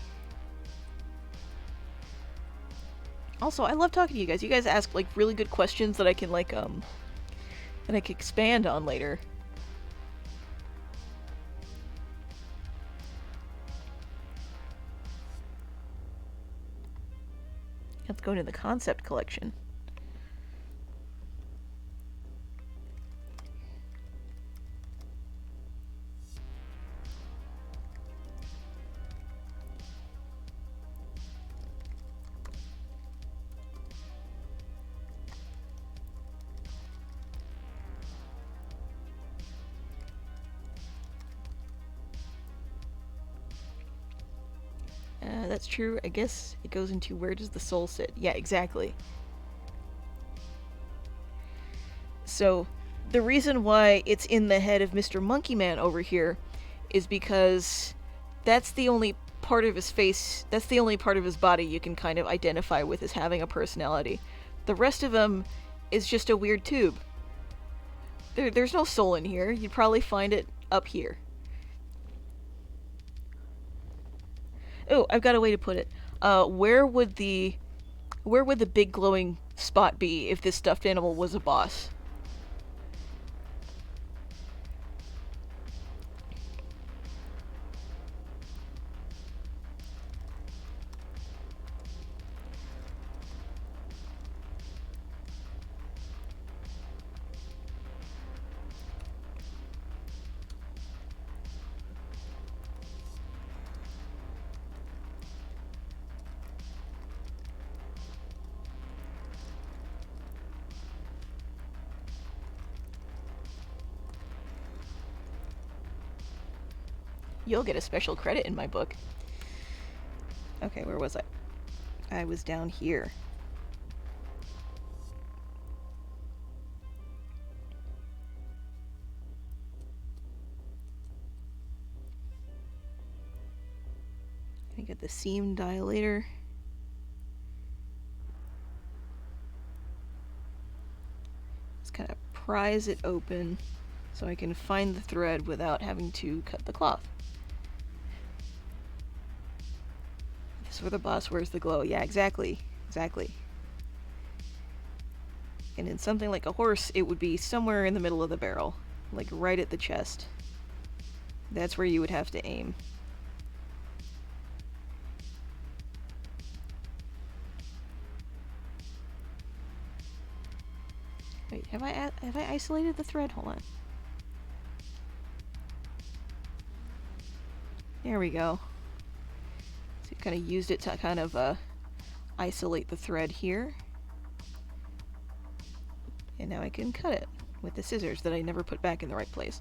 Speaker 1: Also, I love talking to you guys. You guys ask like really good questions that I can like that I can expand on later. Let's go into the concept collection. That's true. I guess it goes into where does the soul sit? Yeah, exactly. So, the reason why it's in the head of Mr. Monkey Man over here is because that's the only part of his face, that's the only part of his body you can kind of identify with as having a personality. The rest of him is just a weird tube. There's no soul in here. You'd probably find it up here. Oh, I've got a way to put it. Where would the big glowing spot be if this stuffed animal was a boss? You'll get a special credit in my book. Okay, where was I? I was down here. I get the seam dilator. Just kind of prise it open so I can find the thread without having to cut the cloth. This is where the boss wears the glow. Yeah, exactly. Exactly. And in something like a horse, it would be somewhere in the middle of the barrel. Like right at the chest. That's where you would have to aim. Wait, have I isolated the thread? Hold on. There we go. So you kind of used it to kind of isolate the thread here. And now I can cut it with the scissors that I never put back in the right place.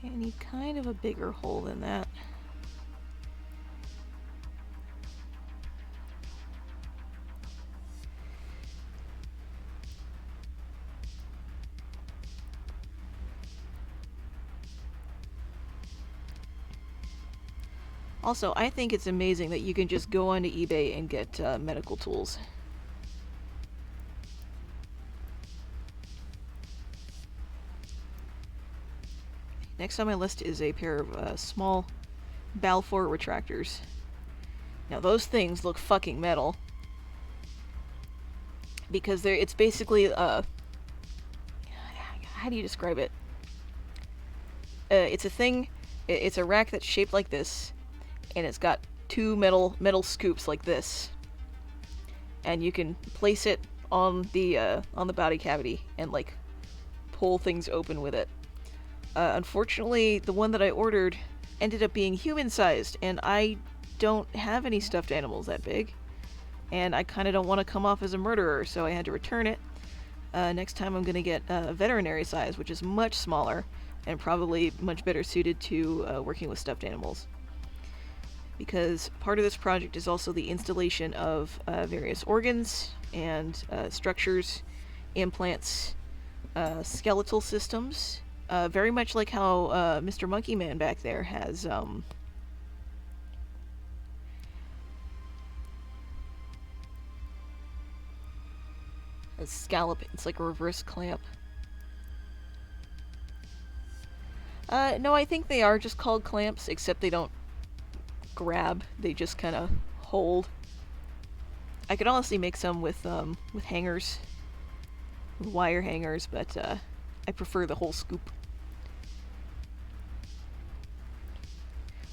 Speaker 1: Okay, I need kind of a bigger hole than that. Also, I think it's amazing that you can just go onto eBay and get medical tools. Next on my list is a pair of small Balfour retractors. Now those things look fucking metal. Because it's basically, how do you describe it? It's a thing, it's a rack that's shaped like this, and it's got two metal scoops like this. And you can place it on the body cavity and like pull things open with it. Unfortunately, the one that I ordered ended up being human-sized, and I don't have any stuffed animals that big. And I kind of don't want to come off as a murderer, so I had to return it. Next time I'm going to get a veterinary size, which is much smaller, and probably much better suited to working with stuffed animals. Because part of this project is also the installation of various organs and structures, implants, skeletal systems, very much like how Mr. Monkey Man back there has a scallop. It's like a reverse clamp. No, I think they are just called clamps, except they don't grab. They just kind of hold. I could honestly make some with hangers, with wire hangers, but I prefer the whole scoop.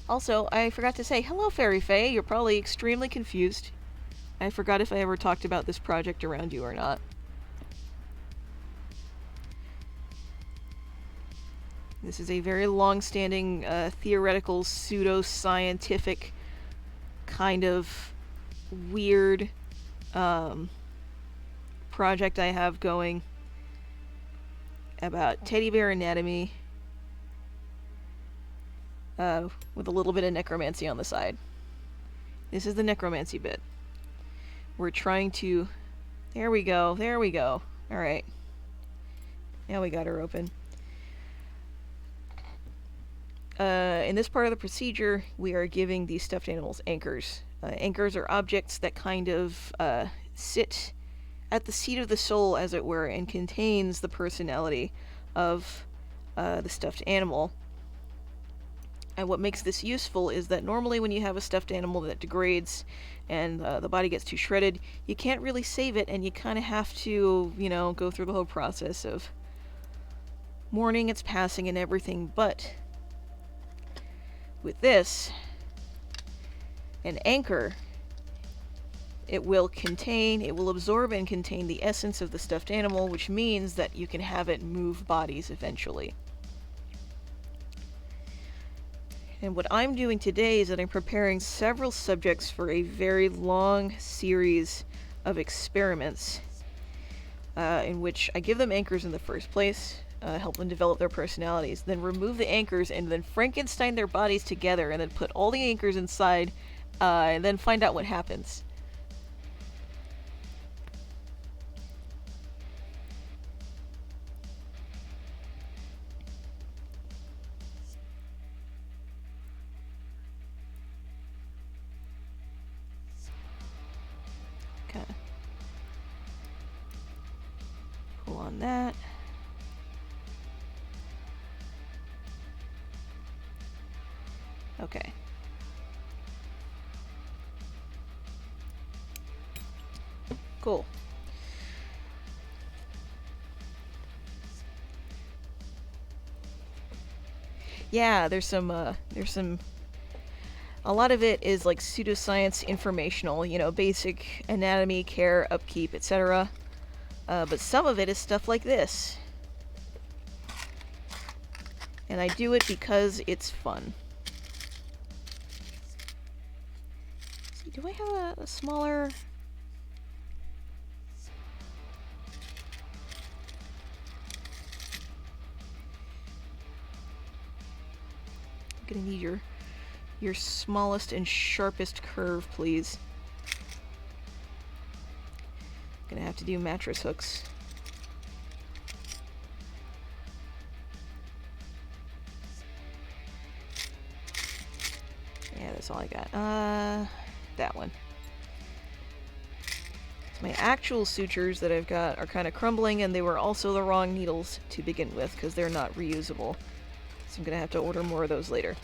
Speaker 1: Also, I forgot to say, hello, Fairy Faye. You're probably extremely confused. I forgot if I ever talked about this project around you or not. This is a very long-standing, theoretical, pseudo-scientific, kind of weird, project I have going about teddy bear anatomy, with a little bit of necromancy on the side. This is the necromancy bit. We're trying to... There we go, there we go. Alright. Now we got her open. In this part of the procedure, we are giving these stuffed animals anchors. Anchors are objects that kind of sit at the seat of the soul, as it were, and contains the personality of the stuffed animal. And what makes this useful is that normally when you have a stuffed animal that degrades and the body gets too shredded, you can't really save it, and you kind of have to, you know, go through the whole process of mourning its passing and everything. But with this, an anchor, it will absorb and contain the essence of the stuffed animal, which means that you can have it move bodies eventually. And what I'm doing today is that I'm preparing several subjects for a very long series of experiments, in which I give them anchors in the first place, help them develop their personalities, then remove the anchors and then Frankenstein their bodies together, and then put all the anchors inside, and then find out what happens. Okay. Pull on that. Okay. Cool. Yeah, there's some, a lot of it is like pseudoscience informational, you know, basic anatomy, care, upkeep, etc. But some of it is stuff like this. And I do it because it's fun. See, do I have a smaller... I'm gonna need your smallest and sharpest curve, please. Gonna have to do mattress hooks. Yeah, that's all I got. That one. So my actual sutures that I've got are kind of crumbling, and they were also the wrong needles to begin with, because they're not reusable. So I'm gonna have to order more of those later.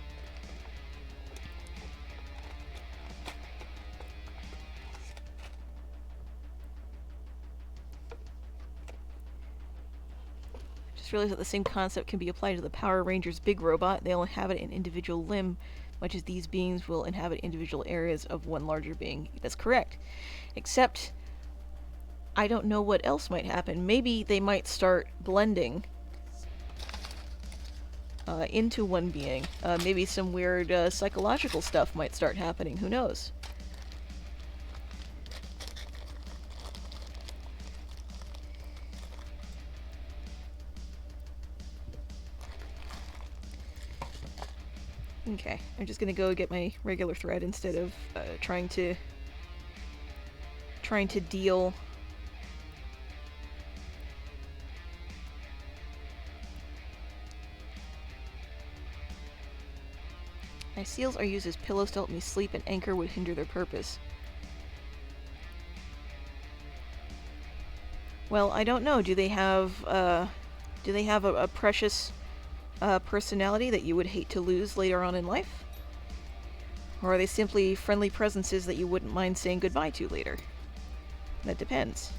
Speaker 1: Just realized that the same concept can be applied to the Power Rangers big robot. They all inhabit an individual limb, much as these beings will inhabit individual areas of one larger being. That's correct. Except, I don't know what else might happen. Maybe they might start blending into one being. Maybe some weird psychological stuff might start happening. Who knows? Okay, I'm just gonna go get my regular thread instead of trying to deal My seals are used as pillows to help me sleep, and anchor would hinder their purpose. Well, I don't know. Do they have a precious personality that you would hate to lose later on in life? Or are they simply friendly presences that you wouldn't mind saying goodbye to later? That depends.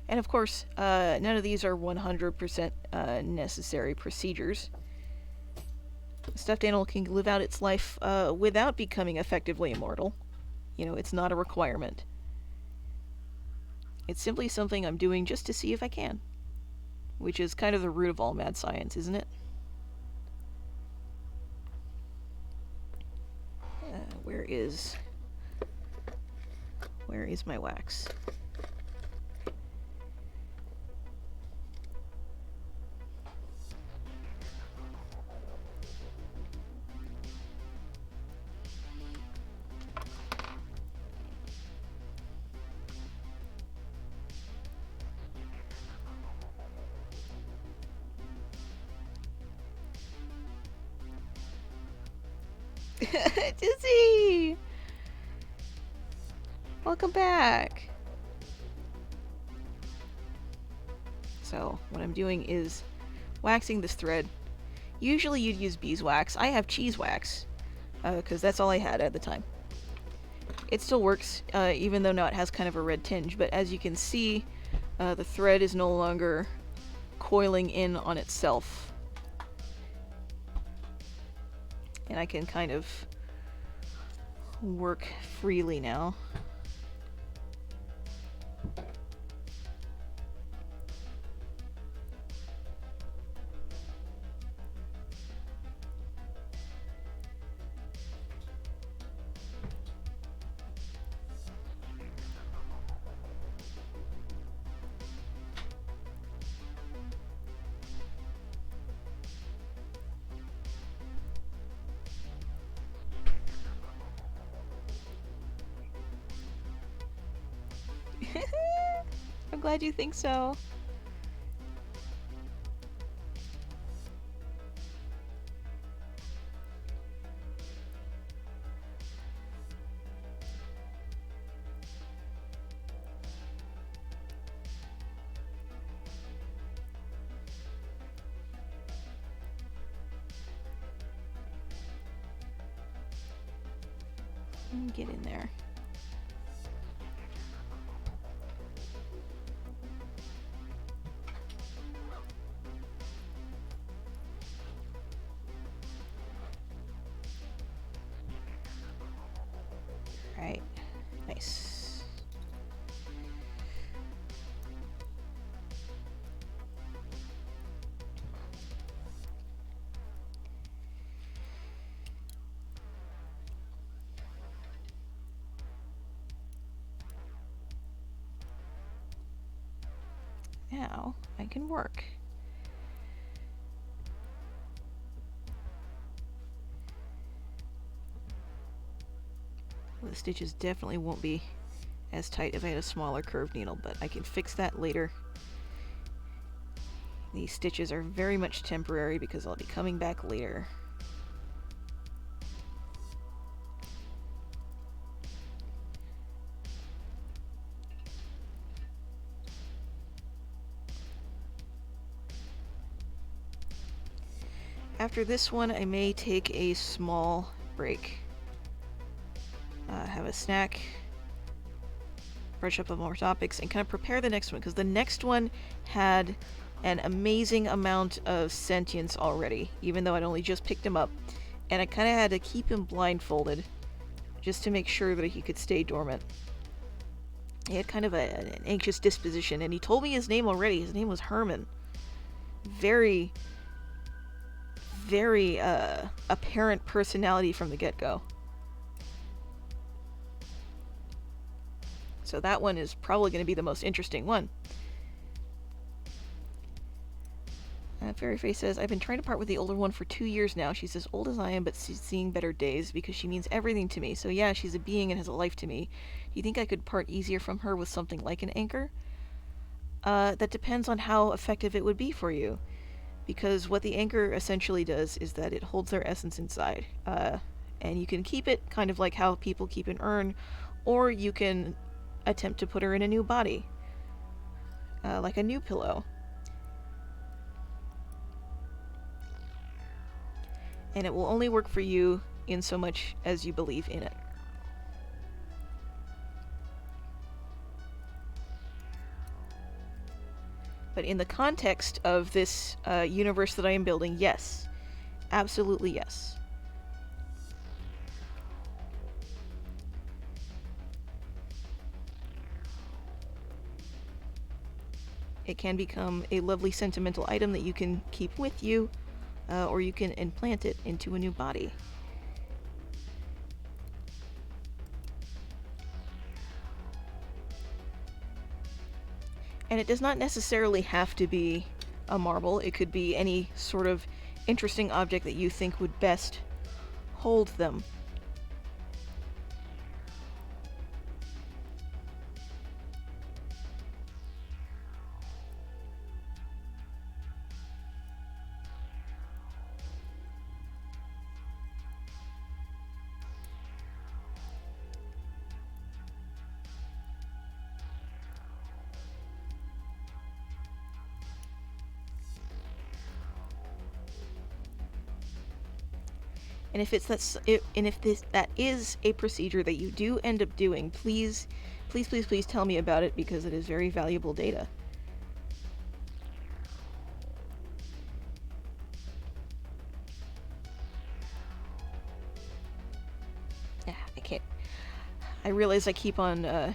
Speaker 1: And of course, none of these are 100% necessary procedures. A stuffed animal can live out its life without becoming effectively immortal. You know, it's not a requirement. It's simply something I'm doing just to see if I can. Which is kind of the root of all mad science, isn't it? Where is my wax? Dizzy! Welcome back! So, what I'm doing is waxing this thread. Usually you'd use beeswax. I have cheese wax, because that's all I had at the time. It still works, even though now it has kind of a red tinge, but as you can see, the thread is no longer coiling in on itself. And I can kind of work freely now. I'm glad you think so. Get in there. Right. Nice. Now I can work. The stitches definitely won't be as tight if I had a smaller curved needle, but I can fix that later. These stitches are very much temporary because I'll be coming back later. After this one, I may take a small break. Have a snack, brush up on more topics, and kind of prepare the next one, because the next one had an amazing amount of sentience already, even though I'd only just picked him up. And I kind of had to keep him blindfolded just to make sure that he could stay dormant. He had kind of an anxious disposition, and he told me his name already. His name was Herman. Very, very apparent personality from the get-go. So that one is probably going to be the most interesting one. Fairyface says, I've been trying to part with the older one for 2 years now. She's as old as I am, but she's seeing better days because she means everything to me. So yeah, she's a being and has a life to me. Do you think I could part easier from her with something like an anchor? That depends on how effective it would be for you. Because what the anchor essentially does is that it holds their essence inside. And you can keep it kind of like how people keep an urn, or you can attempt to put her in a new body. Like a new pillow. And it will only work for you in so much as you believe in it. But in the context of this universe that I am building, yes. Absolutely yes. It can become a lovely sentimental item that you can keep with you, or you can implant it into a new body. And it does not necessarily have to be a marble. It could be any sort of interesting object that you think would best hold them. And if that is a procedure that you do end up doing, please tell me about it, because it is very valuable data. I can't. I realize I keep on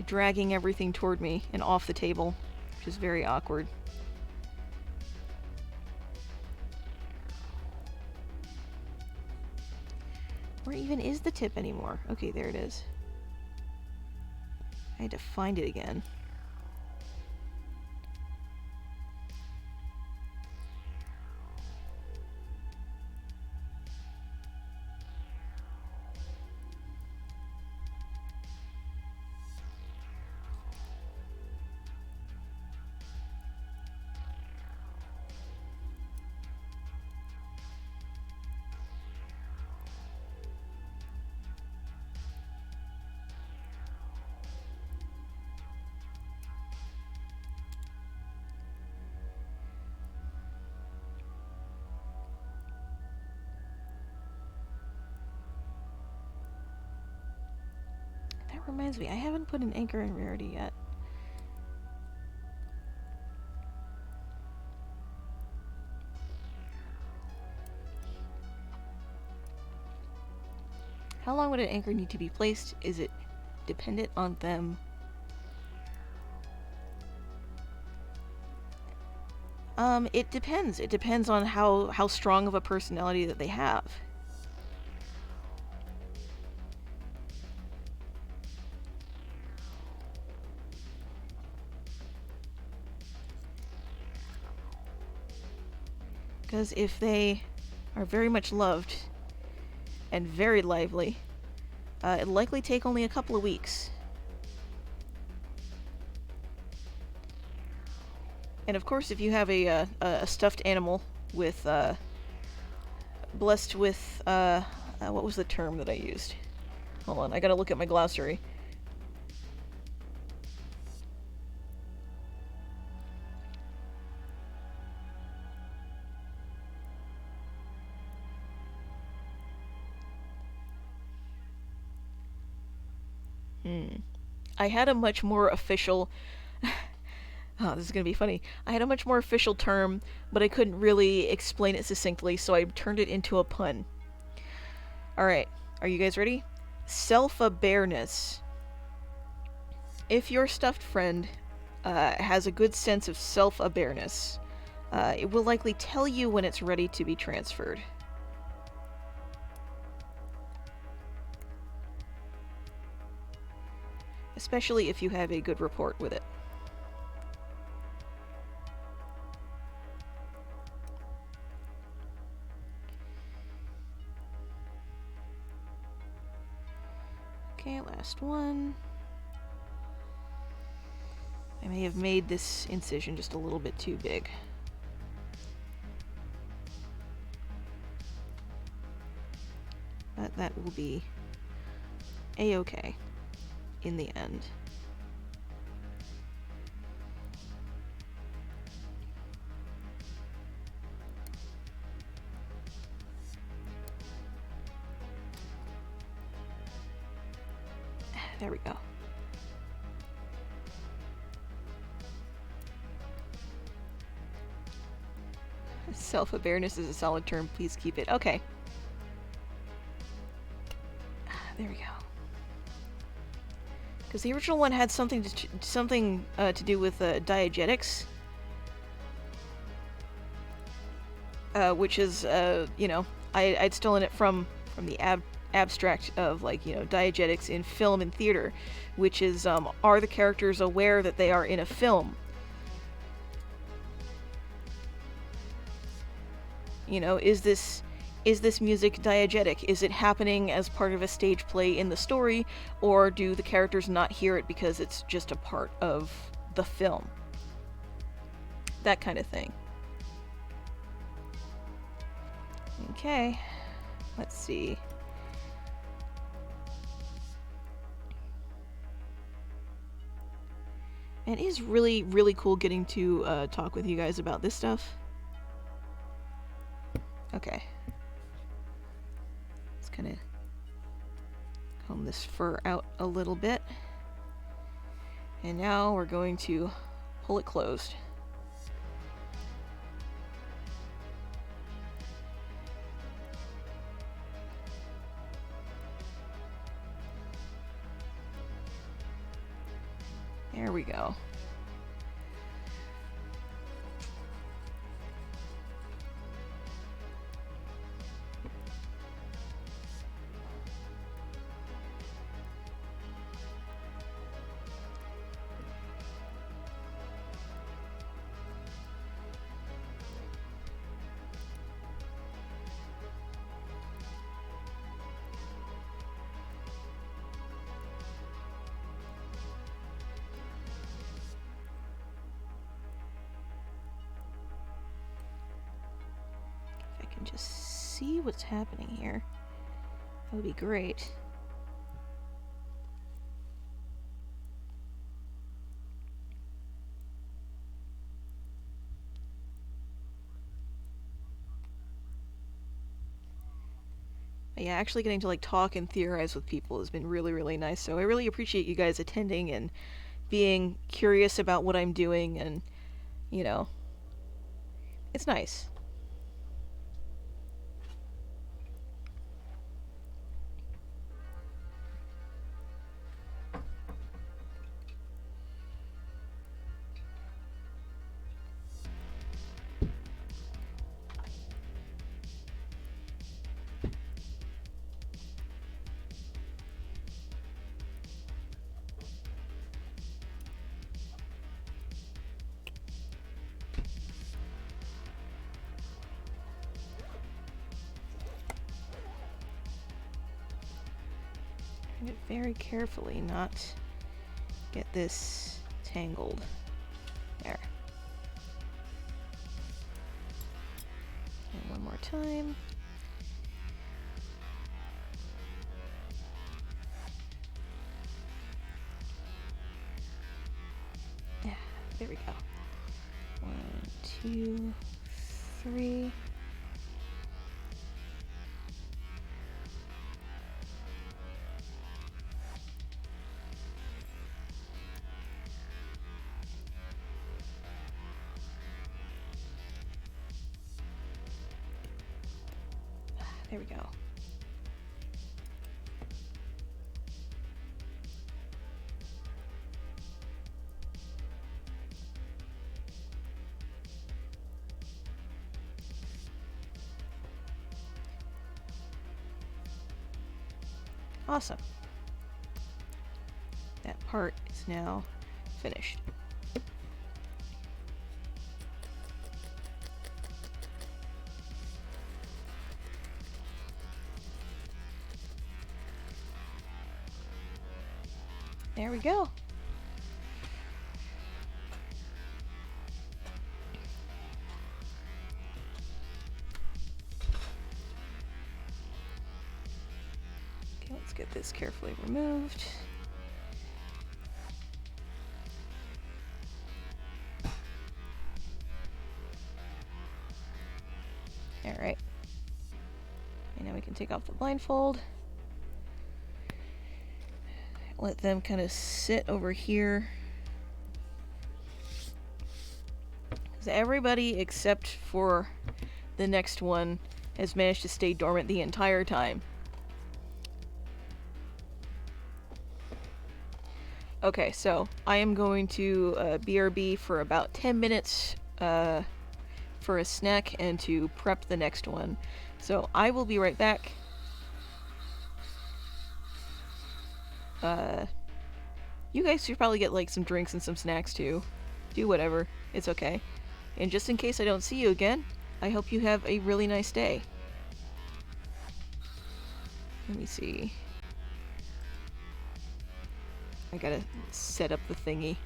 Speaker 1: dragging everything toward me and off the table, which is very awkward. Where even is the tip anymore? Okay, there it is. I had to find it again. Reminds me, I haven't put an anchor in rarity yet. How long would an anchor need to be placed? Is it dependent on them? It depends. It depends on how strong of a personality that they have. Because if they are very much loved and very lively, it'll likely take only a couple of weeks. And of course, if you have a stuffed animal with blessed with what was the term that I used? Hold on, I gotta look at my glossary. I had a much more official... Oh, this is gonna be funny. I had a much more official term, but I couldn't really explain it succinctly, so I turned it into a pun. Alright, are you guys ready? Self-awareness. If your stuffed friend has a good sense of self-awareness, it will likely tell you when it's ready to be transferred. Especially if you have a good rapport with it. Okay, last one. I may have made this incision just a little bit too big. But that will be a-okay in the end. There we go. Self-awareness is a solid term. Please keep it. Okay. There we go. Because the original one had something to do with diegetics, which is you know, I'd stolen it from the abstract of, like, you know, diegetics in film and theater, which is are the characters aware that they are in a film? You know, is this music diegetic? Is it happening as part of a stage play in the story, or do the characters not hear it because it's just a part of the film? That kind of thing. Okay, let's see. And it is really, really cool getting to talk with you guys about this stuff. Okay. Let's kind of comb this fur out a little bit. And now we're going to pull it closed. There we go. Can just see what's happening here. That would be great. But yeah, actually getting to, like, talk and theorize with people has been really, really nice. So I really appreciate you guys attending and being curious about what I'm doing, and, you know, it's nice. Trying to very carefully not get this tangled. There. And one more time. Yeah, there we go. 1, 2, 3. There we go. Awesome. That part is now finished. There we go. Okay, let's get this carefully removed. Alright. And now we can take off the blindfold. Let them kind of sit over here. So everybody except for the next one has managed to stay dormant the entire time. Okay, so I am going to BRB for about 10 minutes for a snack and to prep the next one. So I will be right back. You guys should probably get like some drinks and some snacks too. Do whatever. It's okay. And just in case I don't see you again, I hope you have a really nice day. Let me see. I gotta set up the thingy.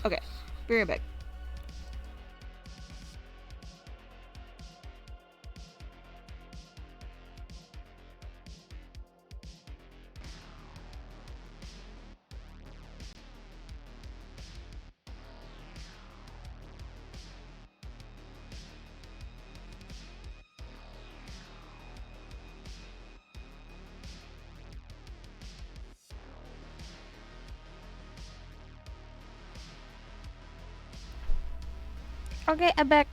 Speaker 1: Okay, be right back. Okay, I'm back.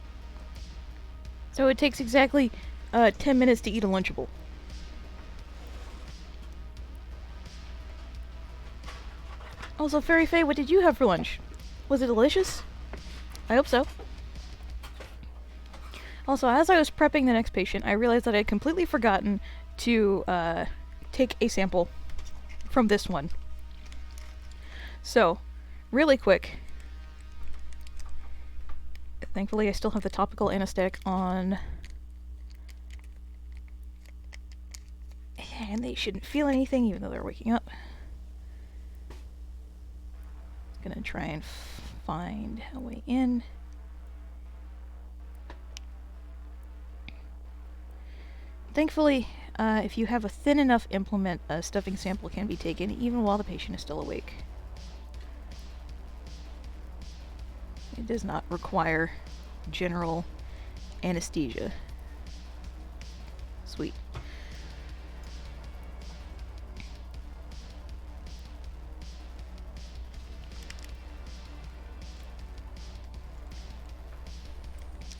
Speaker 1: So it takes exactly 10 minutes to eat a Lunchable. Also, Fairy Faye, what did you have for lunch? Was it delicious? I hope so. Also, as I was prepping the next patient, I realized that I had completely forgotten to take a sample from this one. So, really quick. Thankfully, I still have the topical anesthetic on. And they shouldn't feel anything, even though they're waking up. Gonna try and find a way in. Thankfully, if you have a thin enough implement, a stuffing sample can be taken even while the patient is still awake. It does not require general anesthesia. Sweet.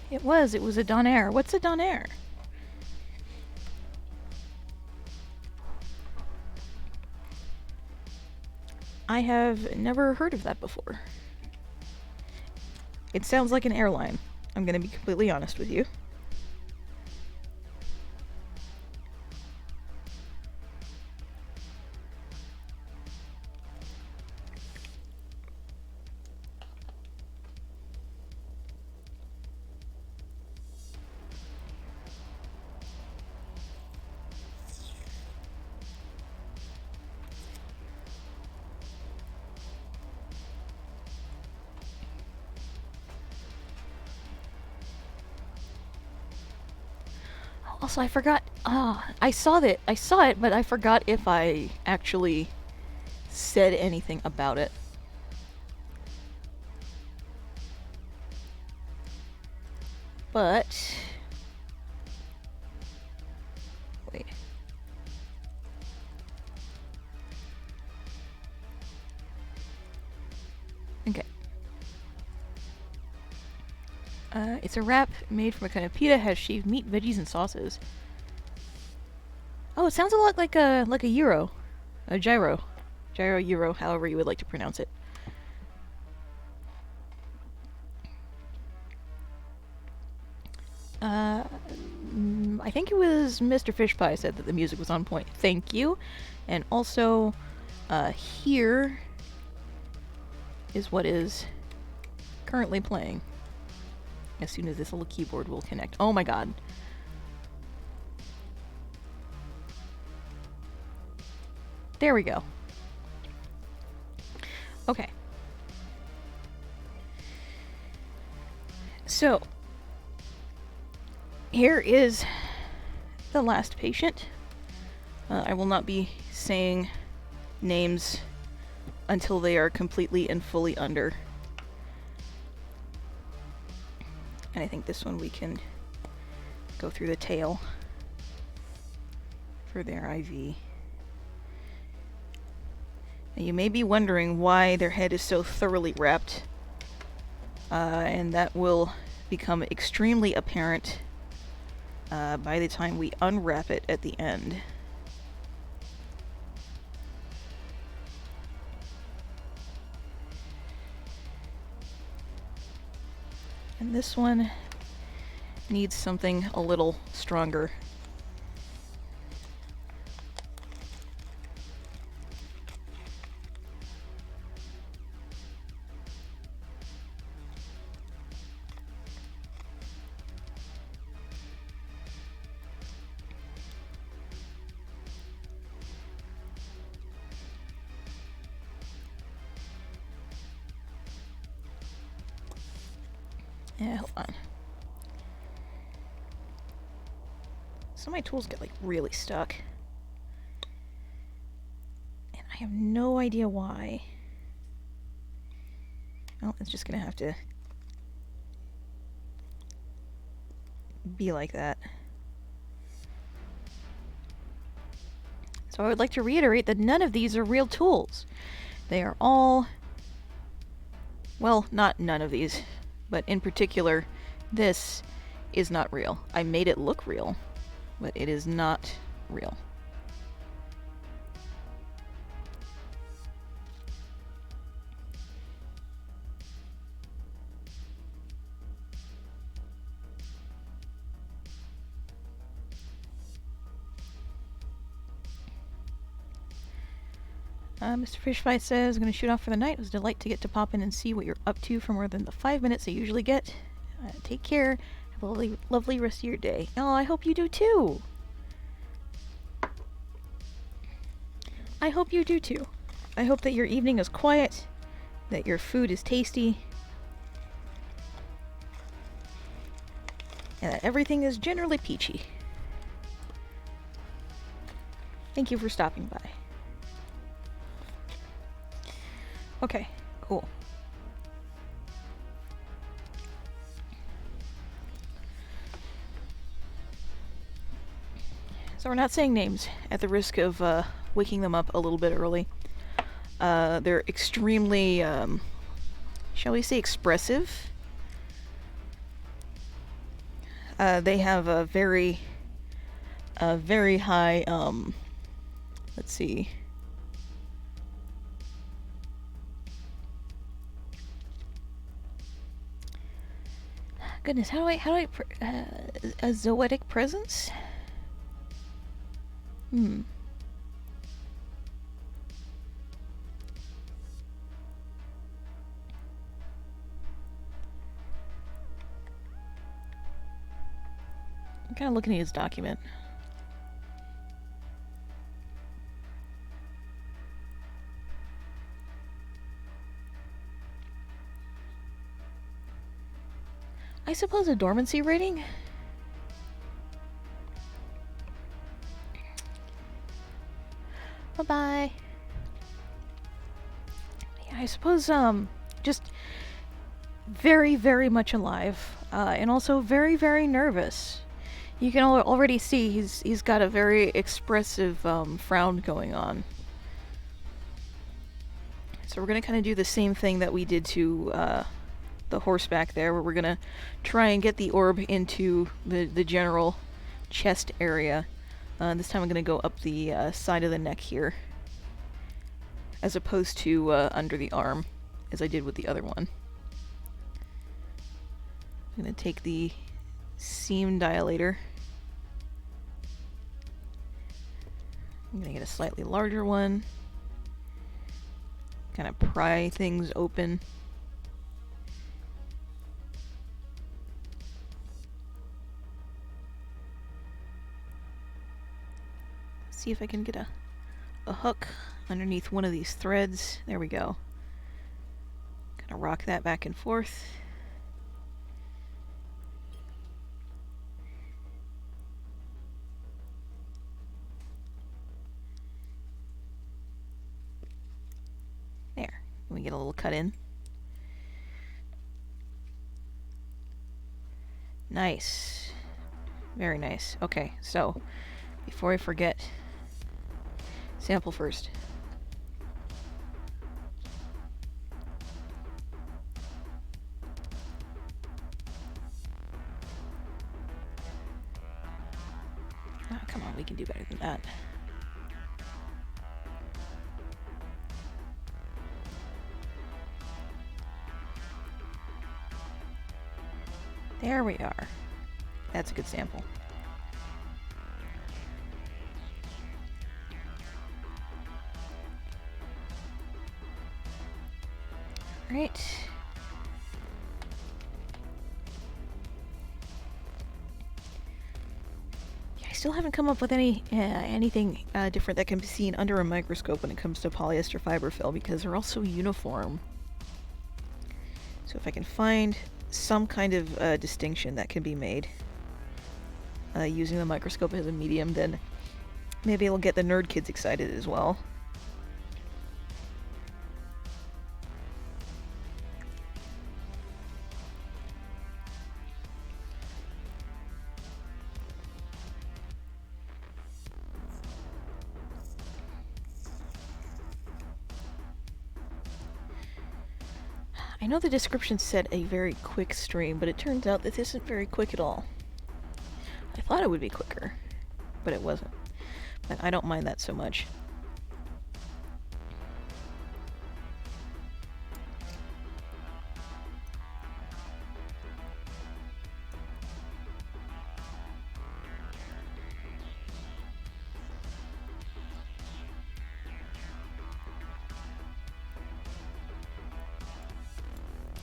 Speaker 1: It was a Donair. What's a Donair? I have never heard of that before. It sounds like an airline. I'm gonna be completely honest with you. Also, I forgot. I saw it, but I forgot if I actually said anything about it. But wait. Okay. It's a wrap made from a kind of pita, has shaved meat, veggies, and sauces. Oh, it sounds a lot like a gyro. A gyro. Gyro, euro, however you would like to pronounce it. because Mr. Fishpie said that the music was on point. Thank you. And also, here is what is currently playing. As soon as this little keyboard will connect. Oh my god. There we go. Okay. So, here is the last patient. I will not be saying names until they are completely and fully under. And I think this one we can go through the tail for their IV. And you may be wondering why their head is so thoroughly wrapped. And that will become extremely apparent by the time we unwrap it at the end. And this one needs something a little stronger. Yeah, hold on. Some of my tools get like really stuck. And I have no idea why. Well, it's just gonna have to be like that. So I would like to reiterate that none of these are real tools. They are all... well, not none of these. But in particular, this is not real. I made it look real, but it is not real. Mr. Fishfight says, I'm going to shoot off for the night. It was a delight to get to pop in and see what you're up to for more than the 5 minutes I usually get. Take care. Have a lovely, lovely rest of your day. Oh, I hope you do too. I hope you do too. I hope that your evening is quiet, that your food is tasty, and that everything is generally peachy. Thank you for stopping by. Okay, cool. So we're not saying names at the risk of waking them up a little bit early. They're extremely, shall we say, expressive. They have a very high, let's see. Goodness, how do I a zoetic presence? I'm kind of looking at his document. I suppose a dormancy rating? Bye-bye. Yeah, I suppose, just very, very much alive. And also very, very nervous. You can already see he's got a very expressive, frown going on. So we're gonna kind of do the same thing that we did to, the horseback there, where we're gonna try and get the orb into the general chest area. This time I'm gonna go up the side of the neck here, as opposed to under the arm, as I did with the other one. I'm gonna take the seam dilator I'm gonna get a slightly larger one. Kind of pry things open. See if I can get a hook underneath one of these threads. There we go. Kind of rock that back and forth. There. We get a little cut in. Nice. Very nice. Okay, so before I forget, sample first. Oh, come on, we can do better than that. There we are. That's a good sample. Right. Yeah, I still haven't come up with anything different that can be seen under a microscope when it comes to polyester fiber fill, because they're all so uniform. So if I can find some kind of distinction that can be made using the microscope as a medium, then maybe it'll get the nerd kids excited as well. I know the description said a very quick stream, but it turns out this isn't very quick at all. I thought it would be quicker, but it wasn't. But I don't mind that so much.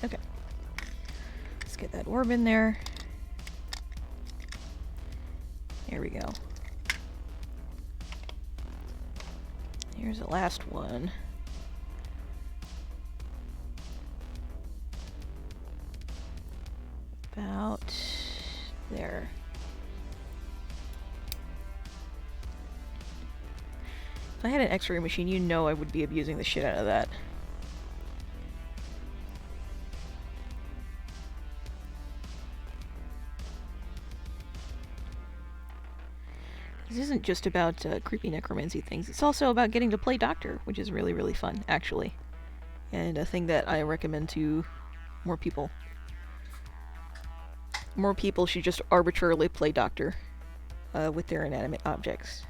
Speaker 1: Okay. Let's get that orb in there. There we go. Here's the last one. About there. If I had an X-ray machine, you know I would be abusing the shit out of that. This isn't just about creepy necromancy things, it's also about getting to play Doctor, which is really, really fun, actually. And a thing that I recommend to more people. More people should just arbitrarily play Doctor with their inanimate objects.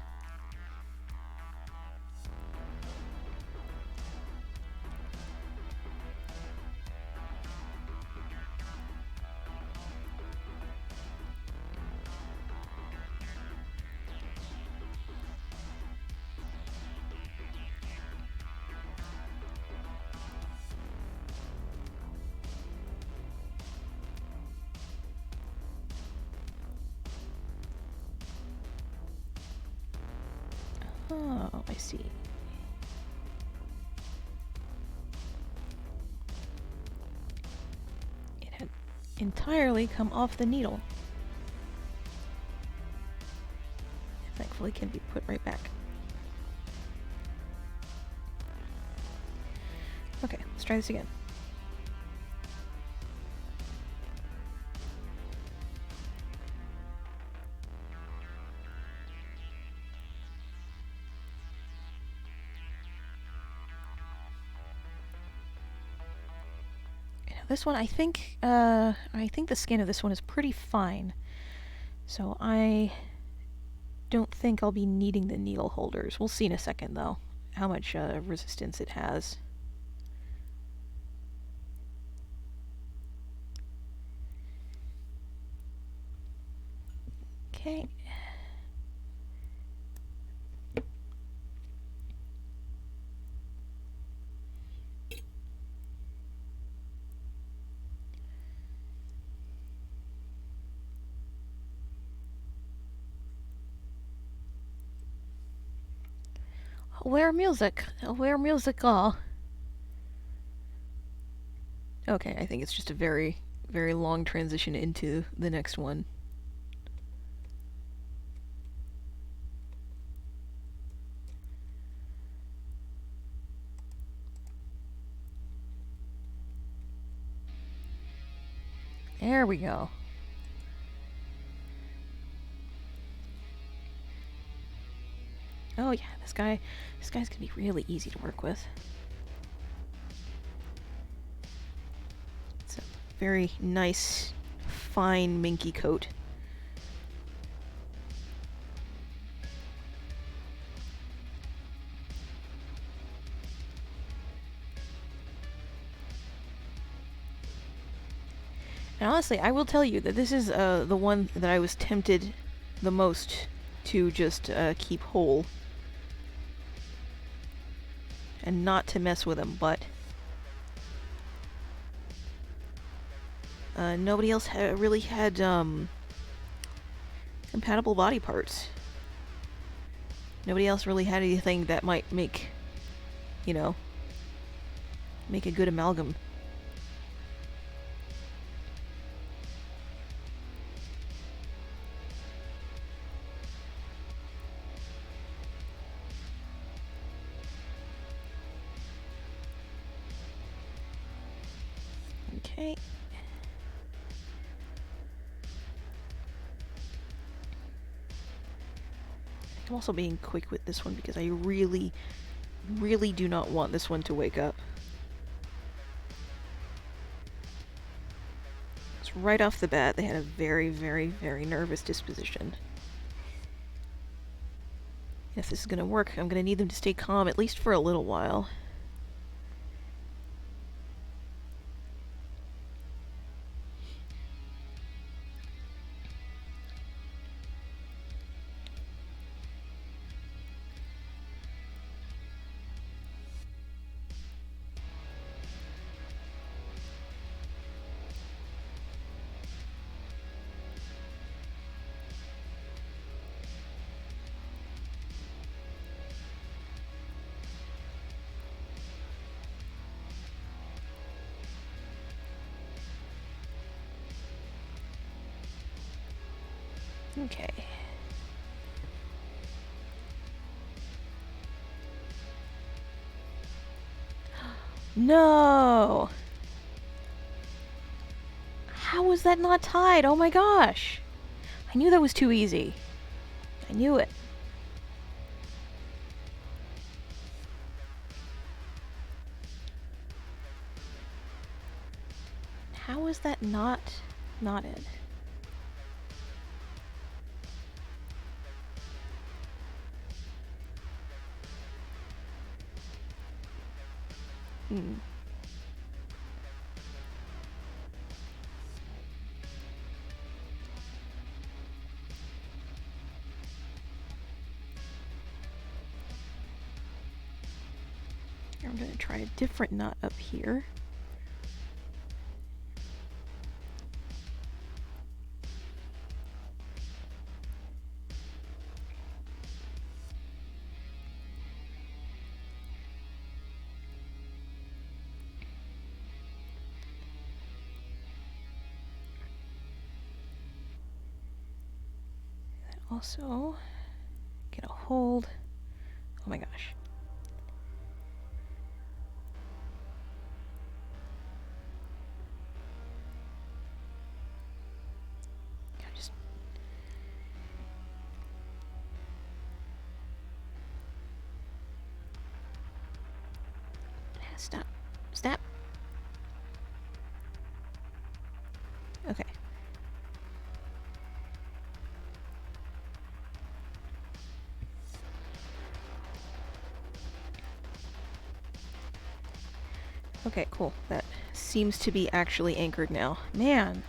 Speaker 1: Oh, I see. It had entirely come off the needle. Thankfully can be put right back. Okay, let's try this again. This one, I think the skin of this one is pretty fine. So I don't think I'll be needing the needle holders. We'll see in a second, though, how much resistance it has. Okay. Where music? Where music all? Okay, I think it's just a very, very long transition into the next one. There we go. Oh yeah, this guy's gonna be really easy to work with. It's a very nice, fine, minky coat. And honestly, I will tell you that this is the one that I was tempted the most to just keep whole. And not to mess with him, but nobody else really had compatible body parts. Nobody else really had anything that might make, you know, make a good amalgam. Okay. I'm also being quick with this one because I really, really do not want this one to wake up. So right off the bat, they had a very, very, very nervous disposition. If this is gonna work, I'm gonna need them to stay calm at least for a little while. Okay. No! How was that not tied? Oh my gosh! I knew that was too easy. I knew it. How is that not knotted? Hmm. I'm gonna try a different knot up here. Also, get a hold. Oh my gosh. Gotta just stop. Stop. Okay. Okay, cool. That seems to be actually anchored now. Man.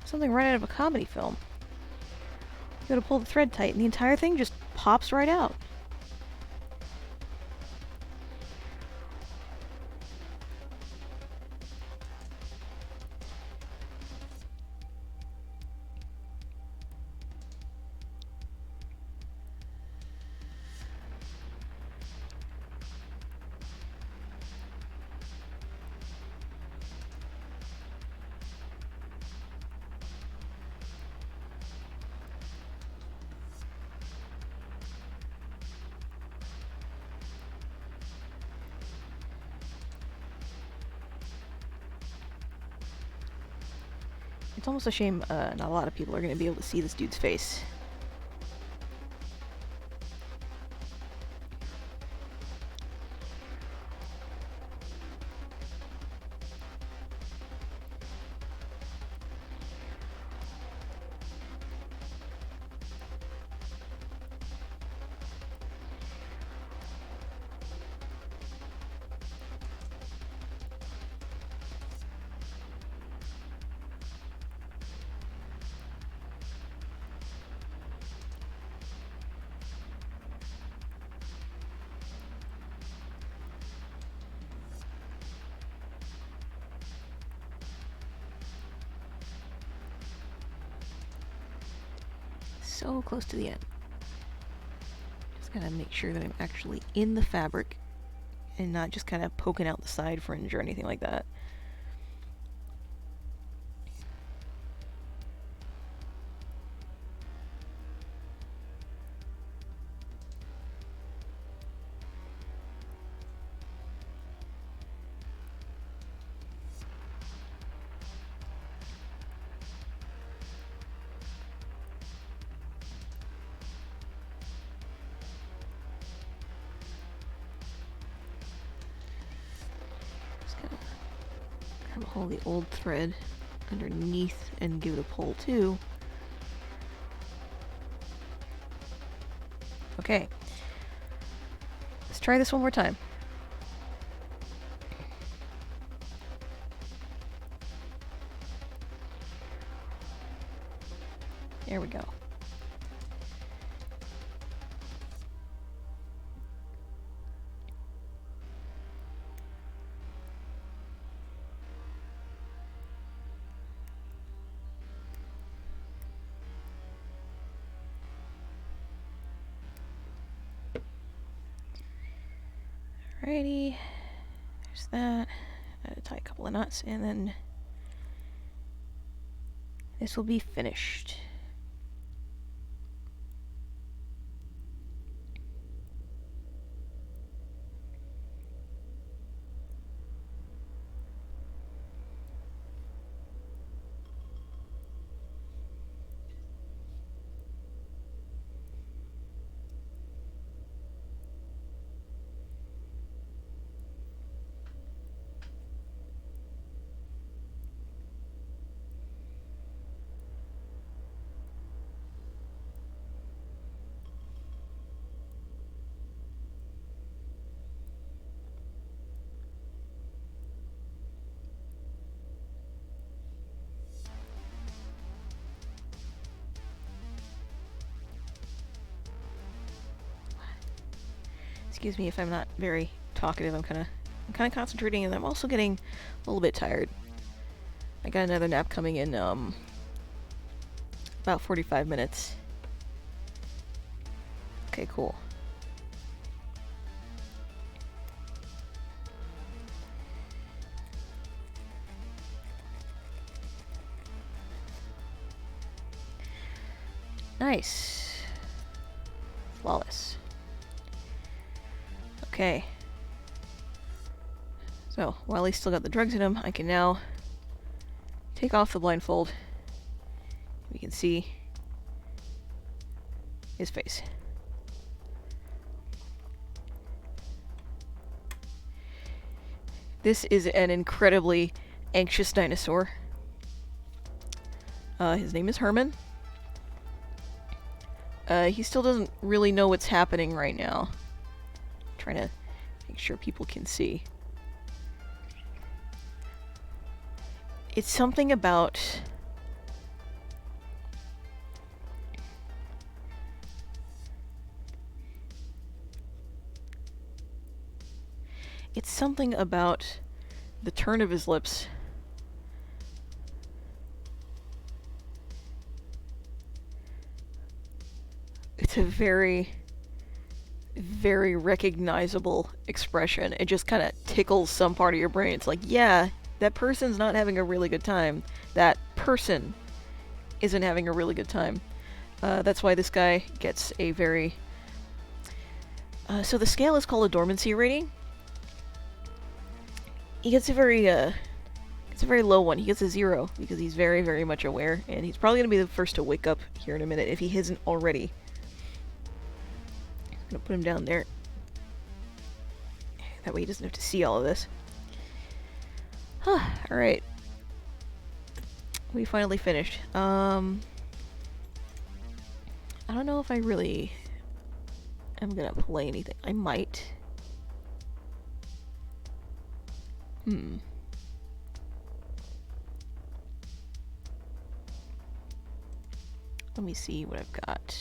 Speaker 1: Something right out of a comedy film. You gotta pull the thread tight and the entire thing just pops right out. It's almost a shame not a lot of people are going to be able to see this dude's face. So close to the end. Just gotta make sure that I'm actually in the fabric and not just kind of poking out the side fringe or anything like that. Grab all the old thread underneath and give it a pull too. Okay. Let's try this one more time. There we go. Alrighty, there's that. Tie a couple of knots, and then this will be finished. Excuse me if I'm not very talkative. I'm kind of concentrating, and I'm also getting a little bit tired. I got another nap coming in about 45 minutes. Okay, cool. Nice. Flawless. Okay. So, while he's still got the drugs in him, I can now take off the blindfold. We can see his face. This is an incredibly anxious dinosaur. His name is Herman. He still doesn't really know what's happening right now. Trying to make sure people can see. It's something about the turn of his lips. It's a very, very recognizable expression. It just kind of tickles some part of your brain. It's like, yeah, that person's not having a really good time. That person isn't having a really good time. That's why this guy gets a very... so the scale is called a dormancy rating. He gets a very kind It's a very low one. He gets a 0 because he's very, very much aware, and he's probably going to be the first to wake up here in a minute if he isn't already. I'm going to put him down there. That way he doesn't have to see all of this. Alright. We finally finished. I don't know if I really am going to play anything. I might. Let me see what I've got.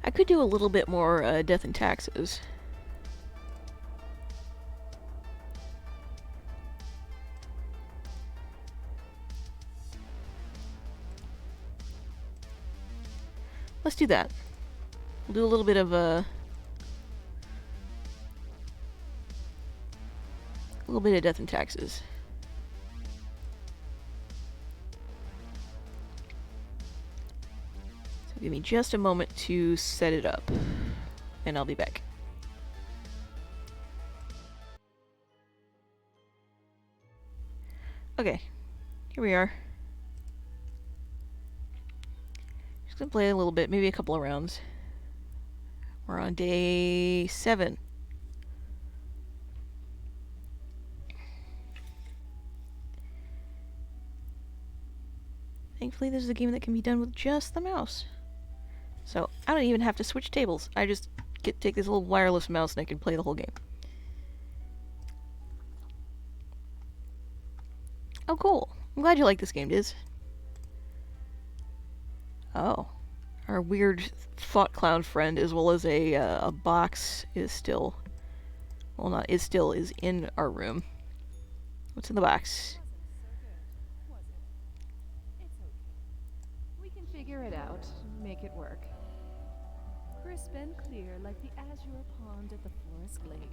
Speaker 1: I could do a little bit more Death and Taxes. Let's do that. We'll do a little bit of Death and Taxes. So give me just a moment to set it up, and I'll be back. Okay, here we are. Just gonna play a little bit, maybe a couple of rounds. We're on day 7. Thankfully, this is a game that can be done with just the mouse. So, I don't even have to switch tables. I just take this little wireless mouse and I can play the whole game. Oh, cool. I'm glad you like this game, Diz. Oh. Our weird thought cloud friend, as well as a box, is still... Well, not is still, is in our room. What's in the box?
Speaker 3: We can figure it out, make it work. Crisp and clear like the azure pond at the forest glade.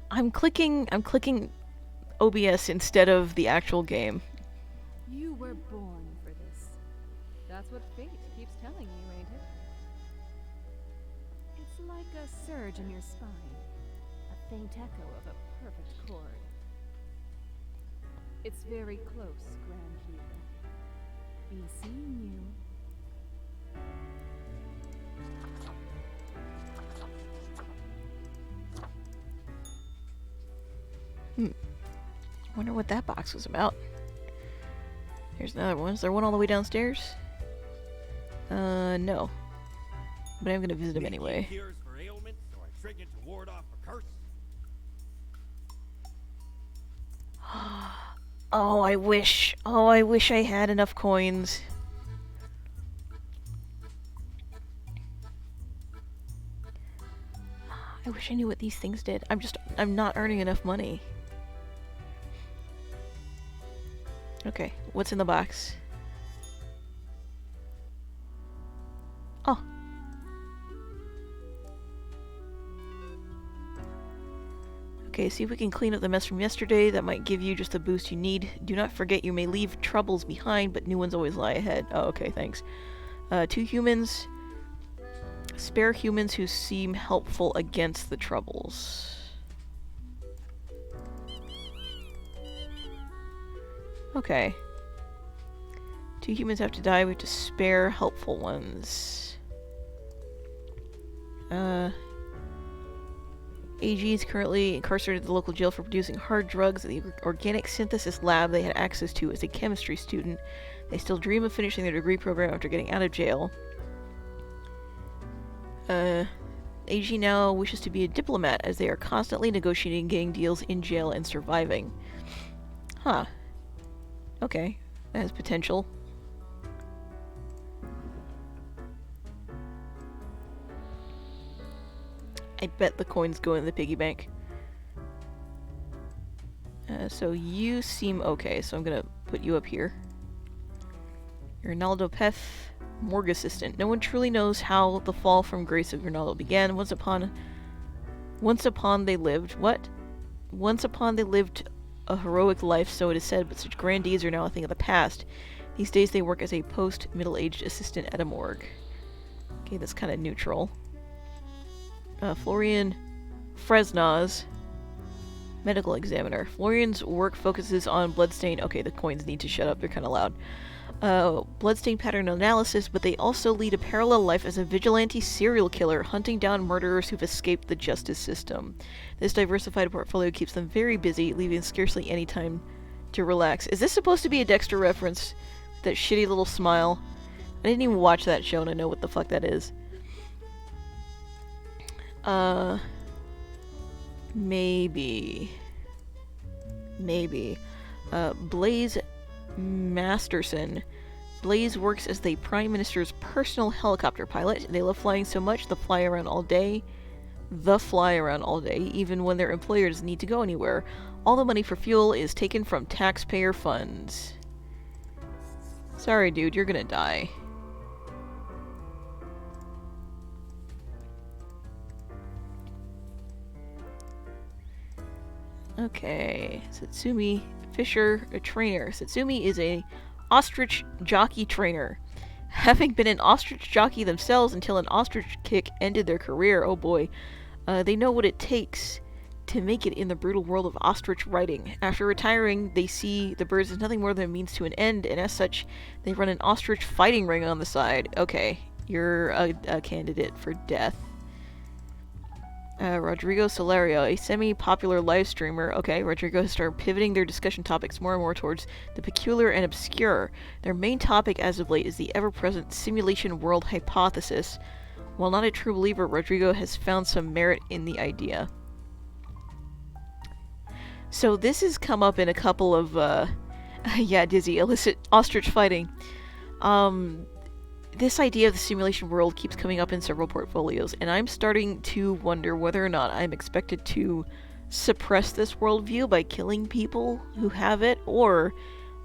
Speaker 1: I'm clicking OBS instead of the actual game.
Speaker 3: You were born for this. That's what fate keeps telling you, ain't it? It's like a surge in your spine. A faint echo of a perfect chord. It's very close, Grand Hero. Be seeing you.
Speaker 1: Wonder what that box was about. There's another one. Is there one all the way downstairs? No. But I'm gonna visit him anyway.
Speaker 4: Cures for ailments, so I trigger to ward off a curse.
Speaker 1: Oh, I wish I had enough coins. I wish I knew what these things did. I'm not earning enough money. Okay, what's in the box? Oh. Okay, see if we can clean up the mess from yesterday. That might give you just the boost you need. Do not forget you may leave troubles behind, but new ones always lie ahead. Oh, okay, thanks. 2 humans. Spare humans who seem helpful against the troubles. Okay. 2 humans have to die. We have to spare helpful ones. AG is currently incarcerated at the local jail for producing hard drugs at the organic synthesis lab they had access to as a chemistry student. They still dream of finishing their degree program after getting out of jail. AG now wishes to be a diplomat as they are constantly negotiating getting deals in jail and surviving. Huh. Okay. That has potential. I bet the coins go in the piggy bank. So you seem okay, so I'm gonna put you up here. Ronaldo Peth, morgue assistant. No one truly knows how the fall from grace of Ronaldo began. Once upon they lived a heroic life, so it is said, but such grand deeds are now a thing of the past. These days they work as a post-middle-aged assistant at a morgue. Okay, that's kind of neutral. Florian Fresnaz, medical examiner. Florian's work focuses on bloodstain. Okay, the coins need to shut up, they're kind of loud. Bloodstain pattern analysis, but they also lead a parallel life as a vigilante serial killer, hunting down murderers who've escaped the justice system. This diversified portfolio keeps them very busy, leaving scarcely any time to relax. Is this supposed to be a Dexter reference? That shitty little smile? I didn't even watch that show and I know what the fuck that is. Maybe. Blaze Masterson. Blaze works as the Prime Minister's personal helicopter pilot. They love flying so much, they'll fly around all day, even when their employer doesn't need to go anywhere. All the money for fuel is taken from taxpayer funds. Sorry, dude, you're gonna die. Okay, Satsumi Fisher, a trainer. Satsumi is a ostrich jockey trainer. Having been an ostrich jockey themselves until an ostrich kick ended their career, oh boy, they know what it takes to make it in the brutal world of ostrich riding. After retiring, they see the birds as nothing more than a means to an end, and as such, they run an ostrich fighting ring on the side. Okay, you're a candidate for death. Rodrigo Solario, a semi-popular live streamer. Okay, Rodrigo has started pivoting their discussion topics more and more towards the peculiar and obscure. Their main topic as of late is the ever-present simulation world hypothesis. While not a true believer, Rodrigo has found some merit in the idea. So this has come up in a couple of, yeah, Dizzy, illicit ostrich fighting. This idea of the simulation world keeps coming up in several portfolios, and I'm starting to wonder whether or not I'm expected to suppress this worldview by killing people who have it, or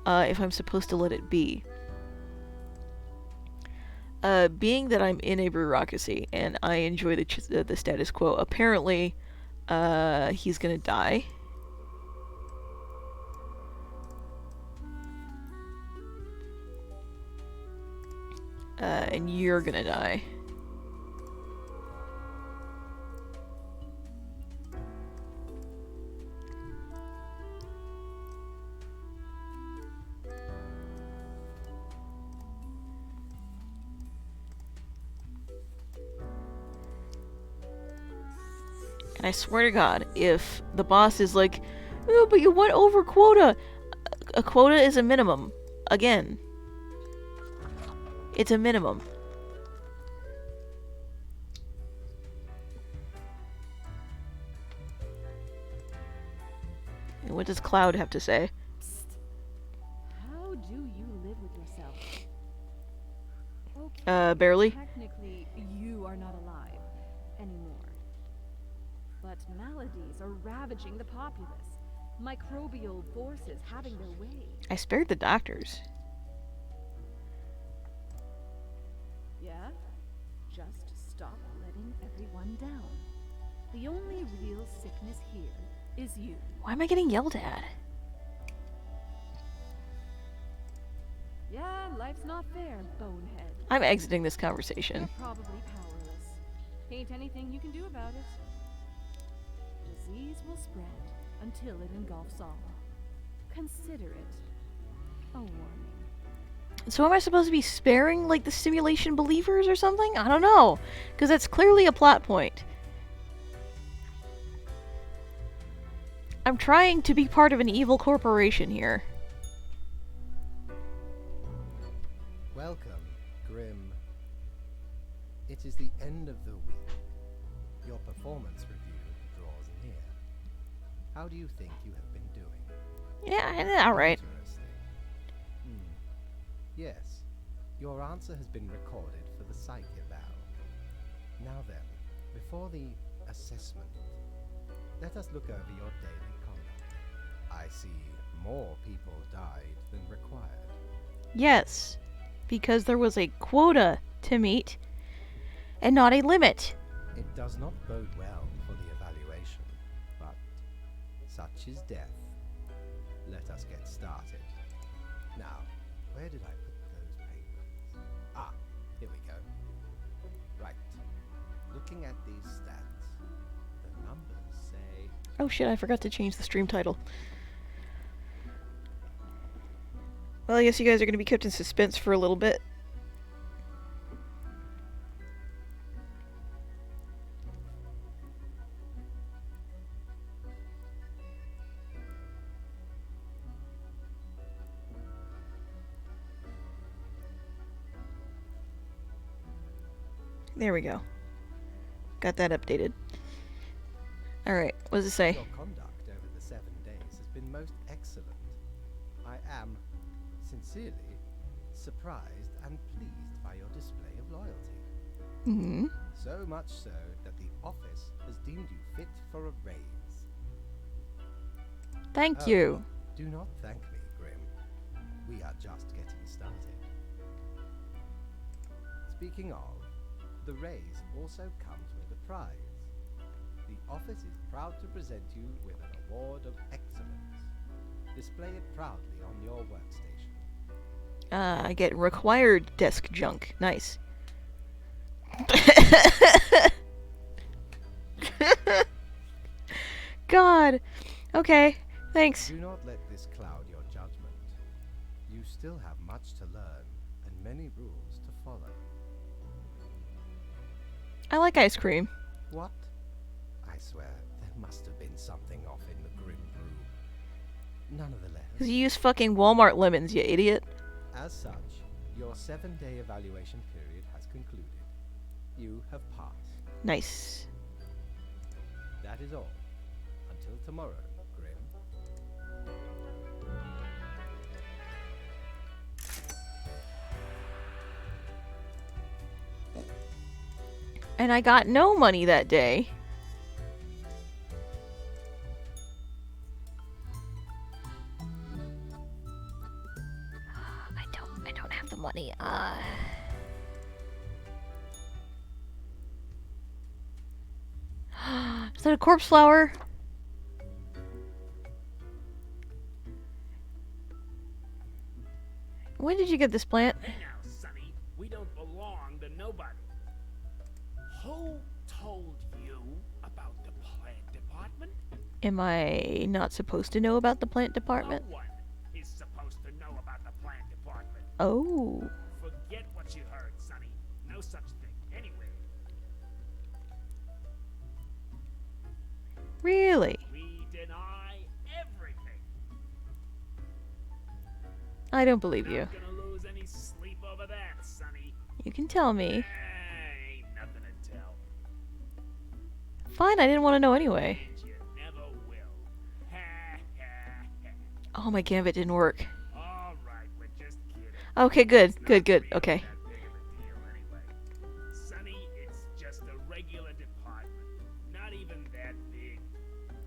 Speaker 1: if I'm supposed to let it be. Being that I'm in a bureaucracy and I enjoy the status quo, apparently he's gonna die. And you're gonna die. And I swear to God, if the boss is like, oh, but you went over quota. A quota is a minimum. Again. It's a minimum. And what does Cloud have to say?
Speaker 3: Psst. How do you live with yourself? Okay,
Speaker 1: Barely.
Speaker 3: technically, you are not alive anymore. But maladies are ravaging the populace. Microbial forces having their way.
Speaker 1: I spared the doctors.
Speaker 3: Yeah? Just stop letting everyone down. The only real sickness here is you.
Speaker 1: Why am I getting yelled at?
Speaker 3: Yeah, life's not fair, bonehead.
Speaker 1: I'm exiting this conversation.
Speaker 3: You're probably powerless. Ain't anything you can do about it. Disease will spread until it engulfs all. Consider it a warning.
Speaker 1: So am I supposed to be sparing, like, the simulation believers or something? I don't know. Because that's clearly a plot point. I'm trying to be part of an evil corporation here.
Speaker 5: Welcome, Grim. It is the end of the week. Your performance review draws near. How do you think you have been doing?
Speaker 1: Yeah, alright.
Speaker 5: Interesting. Yes, your answer has been recorded for the psyche eval. Now then, before the assessment, let us look over your daily conduct. I see more people died than required.
Speaker 1: Yes, because there was a quota to meet and not a limit.
Speaker 5: It does not bode well for the evaluation, but such is death. Let us get started. Now, where did I put those papers? Ah, here we go. Right. Looking at these stats, the numbers say...
Speaker 1: Oh shit, I forgot to change the stream title. Well, I guess you guys are going to be kept in suspense for a little bit. There we go. Got that updated. Alright, what does it say?
Speaker 5: Your conduct over the 7 days has been most excellent. I am, sincerely, surprised and pleased by your display of loyalty.
Speaker 1: Mm-hmm.
Speaker 5: So much so that the office has deemed you fit for a raise.
Speaker 1: Thank
Speaker 5: Oh,
Speaker 1: you.
Speaker 5: Do not thank me, Grim. We are just getting started. Speaking of, the raise also comes with a prize. The office is proud to present you with an award of excellence. Display it proudly on your workstation.
Speaker 1: I get required desk junk. Nice. God. Okay. Thanks.
Speaker 5: Do not let this cloud your judgment. You still have much to learn and many rules to follow.
Speaker 1: I like ice cream.
Speaker 5: What? I swear, there must have been something off in the Grim Brew. Nonetheless,
Speaker 1: Because you use fucking Walmart lemons, you idiot.
Speaker 5: as such, your 7-day evaluation period has concluded. You have passed.
Speaker 1: Nice.
Speaker 5: That is all. Until tomorrow, Grim.
Speaker 1: And I got no money that day. I don't have the money. Is that a corpse flower? When did you get this plant?
Speaker 4: Hey now, Sonny, we don't belong to nobody. Who told you about the plant department?
Speaker 1: Am I not supposed to know about the plant department?
Speaker 4: No one is supposed to know about the plant department.
Speaker 1: Oh.
Speaker 4: Forget what you heard, Sonny. No such thing anywhere.
Speaker 1: Really?
Speaker 4: We deny everything.
Speaker 1: I don't believe you.
Speaker 4: Not gonna lose any sleep over that, Sonny.
Speaker 1: You can tell me.
Speaker 4: Ain't nothing to tell.
Speaker 1: Fine, I didn't want to know anyway.
Speaker 4: And you never will. Ha ha ha.
Speaker 1: Oh, my gambit didn't work.
Speaker 4: All right, we're just kidding.
Speaker 1: Okay, good,
Speaker 4: It's
Speaker 1: good,
Speaker 4: not
Speaker 1: good.
Speaker 4: really
Speaker 1: Okay.
Speaker 4: that big of a deal anyway. Sonny, it's just a regular department. Not even that big,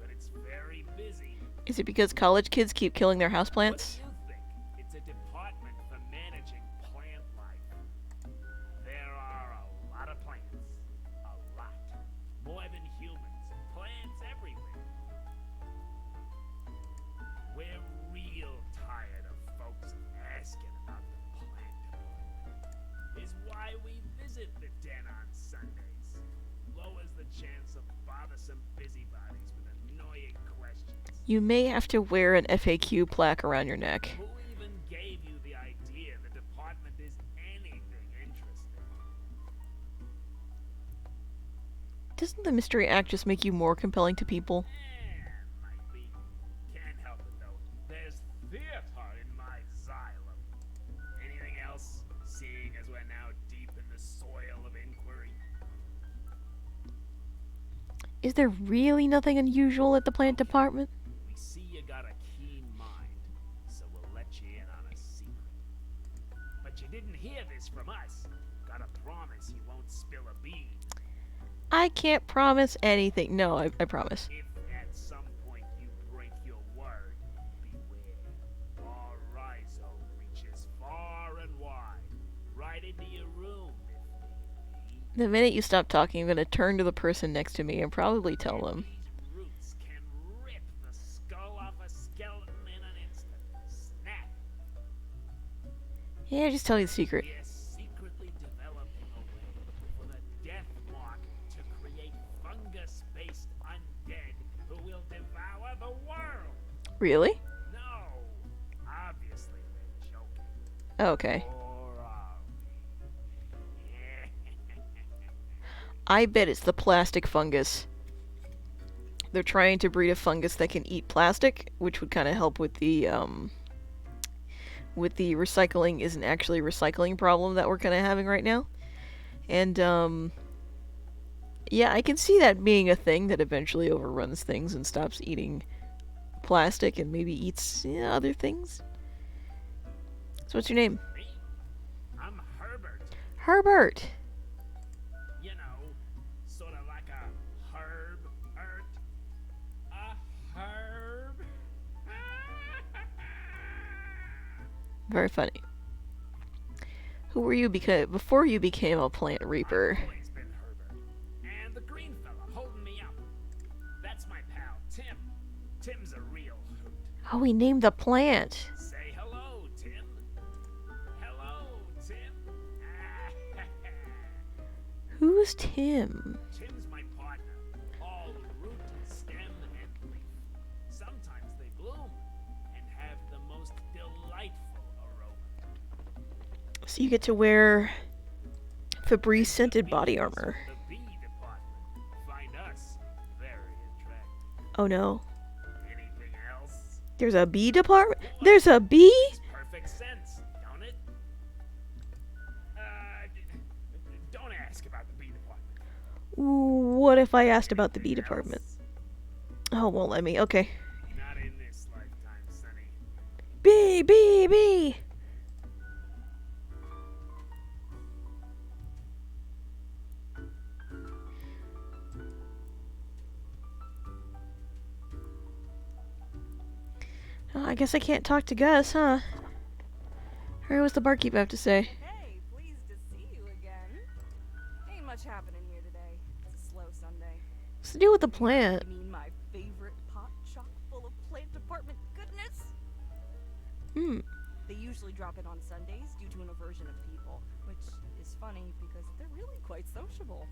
Speaker 4: but it's very busy.
Speaker 1: Is it because college kids keep killing their
Speaker 4: What
Speaker 1: houseplants?
Speaker 4: do you think? It's a department for managing plant life. There are a lot of plants. A lot. More than humans. Plants everywhere. We're real tired of folks asking about the plant department. Is why we visit the den on Sundays. Lowers the chance of bothersome busybodies with annoying questions.
Speaker 1: You may have to wear an FAQ plaque around your neck.
Speaker 4: Who even gave you the idea the department is anything interesting?
Speaker 1: Doesn't the Mystery Act just make you more compelling to people?
Speaker 4: Might be. Can't help it though. There's theater in my xylem. Anything else? Seeing as we're now deep in the soil of inquiry.
Speaker 1: Is there really nothing unusual at the plant department?
Speaker 4: We see you got a keen mind, so we'll let you in on a secret. But you didn't hear this from us. Gotta promise you won't spill a bean.
Speaker 1: I can't promise anything. No, I promise.
Speaker 4: If at some point you break your word,
Speaker 1: The minute you stop talking, I'm gonna turn to the person next to me and probably tell them.
Speaker 4: These roots can rip the skull off a skeleton in an instant. Snap.
Speaker 1: Yeah, just tell you the secret.
Speaker 4: We're secretly developing a way for the Death Mark to create fungus-based undead who will devour the world.
Speaker 1: Really?
Speaker 4: No, obviously they're joking.
Speaker 1: Okay.
Speaker 4: Or are we?
Speaker 1: I bet it's the plastic fungus. They're trying to breed a fungus that can eat plastic, which would kind of help with the recycling isn't actually recycling problem that we're kind of having right now. And yeah, I can see that being a thing that eventually overruns things and stops eating plastic and maybe eats other things. So what's your name?
Speaker 4: Me? I'm Herbert.
Speaker 1: Herbert.
Speaker 4: You know, sort of like a herb ert. A herb.
Speaker 1: Very funny. Who were you before you became a plant reaper?
Speaker 4: I've always been Herbert. And the green fella holding me up. That's my pal, Tim. Tim's a real hoot.
Speaker 1: Oh, we named the plant.
Speaker 4: Say hello, Tim. Hello, Tim.
Speaker 1: Who's Tim?
Speaker 4: Tim's my partner. All root, stem, and leaf. Sometimes they bloom and have the most delightful aroma.
Speaker 1: So you get to wear Febreze scented body armor.
Speaker 4: The bee department find us very attractive.
Speaker 1: Oh no.
Speaker 4: Anything else?
Speaker 1: There's a bee department? There's a bee?
Speaker 4: Makes perfect sense, don't it? Don't ask about the bee department.
Speaker 1: What if I asked about the bee
Speaker 4: Anything
Speaker 1: department?
Speaker 4: else?
Speaker 1: Oh, won't let me. Okay.
Speaker 4: Not in this lifetime, Sonny.
Speaker 1: Bee, bee, bee! Oh, I guess I can't talk to Gus, huh? Alright, what's the barkeep have to say?
Speaker 6: Hey, pleased to see you again. Ain't much happening here today. It's a slow Sunday.
Speaker 1: What's to do with the plant?
Speaker 6: I mean, my favorite pot chock full of plant department goodness.
Speaker 1: Hmm.
Speaker 6: They usually drop in on Sundays due to an aversion of people, which is funny because they're really quite sociable.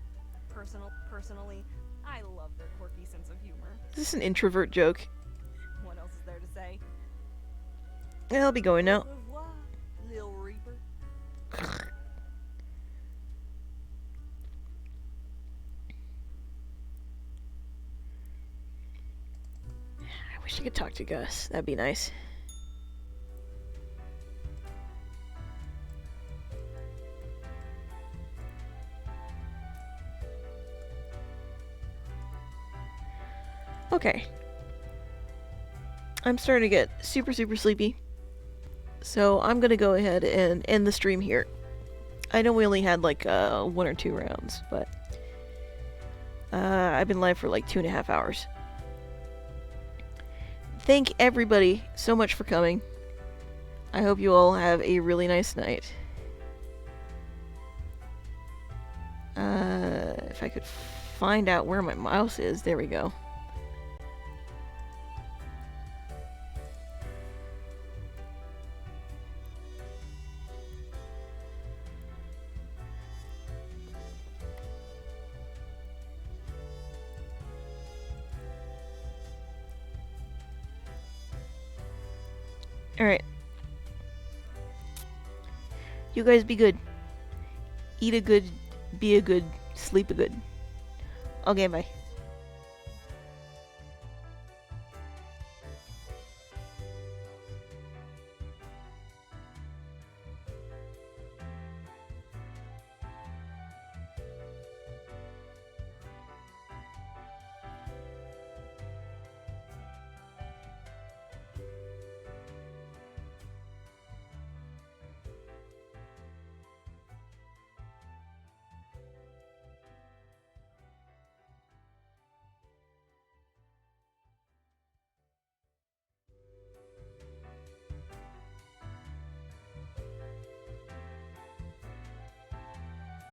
Speaker 6: Personally, I love their quirky sense of humor.
Speaker 1: Is this an introvert joke?
Speaker 6: What else is there to say?
Speaker 1: Yeah, I'll be going now.
Speaker 6: Au revoir, Lil Reaper.
Speaker 1: I wish I could talk to Gus. That'd be nice. Okay. I'm starting to get super sleepy. So I'm gonna go ahead and end the stream here. I know we only had like 1 or 2 rounds, but I've been live for like 2.5 hours. Thank everybody so much for coming. I hope you all have a really nice night. If I could find out where my mouse is, there we go. Alright. You guys be good. Eat a good, be a good, sleep a good. Okay, bye.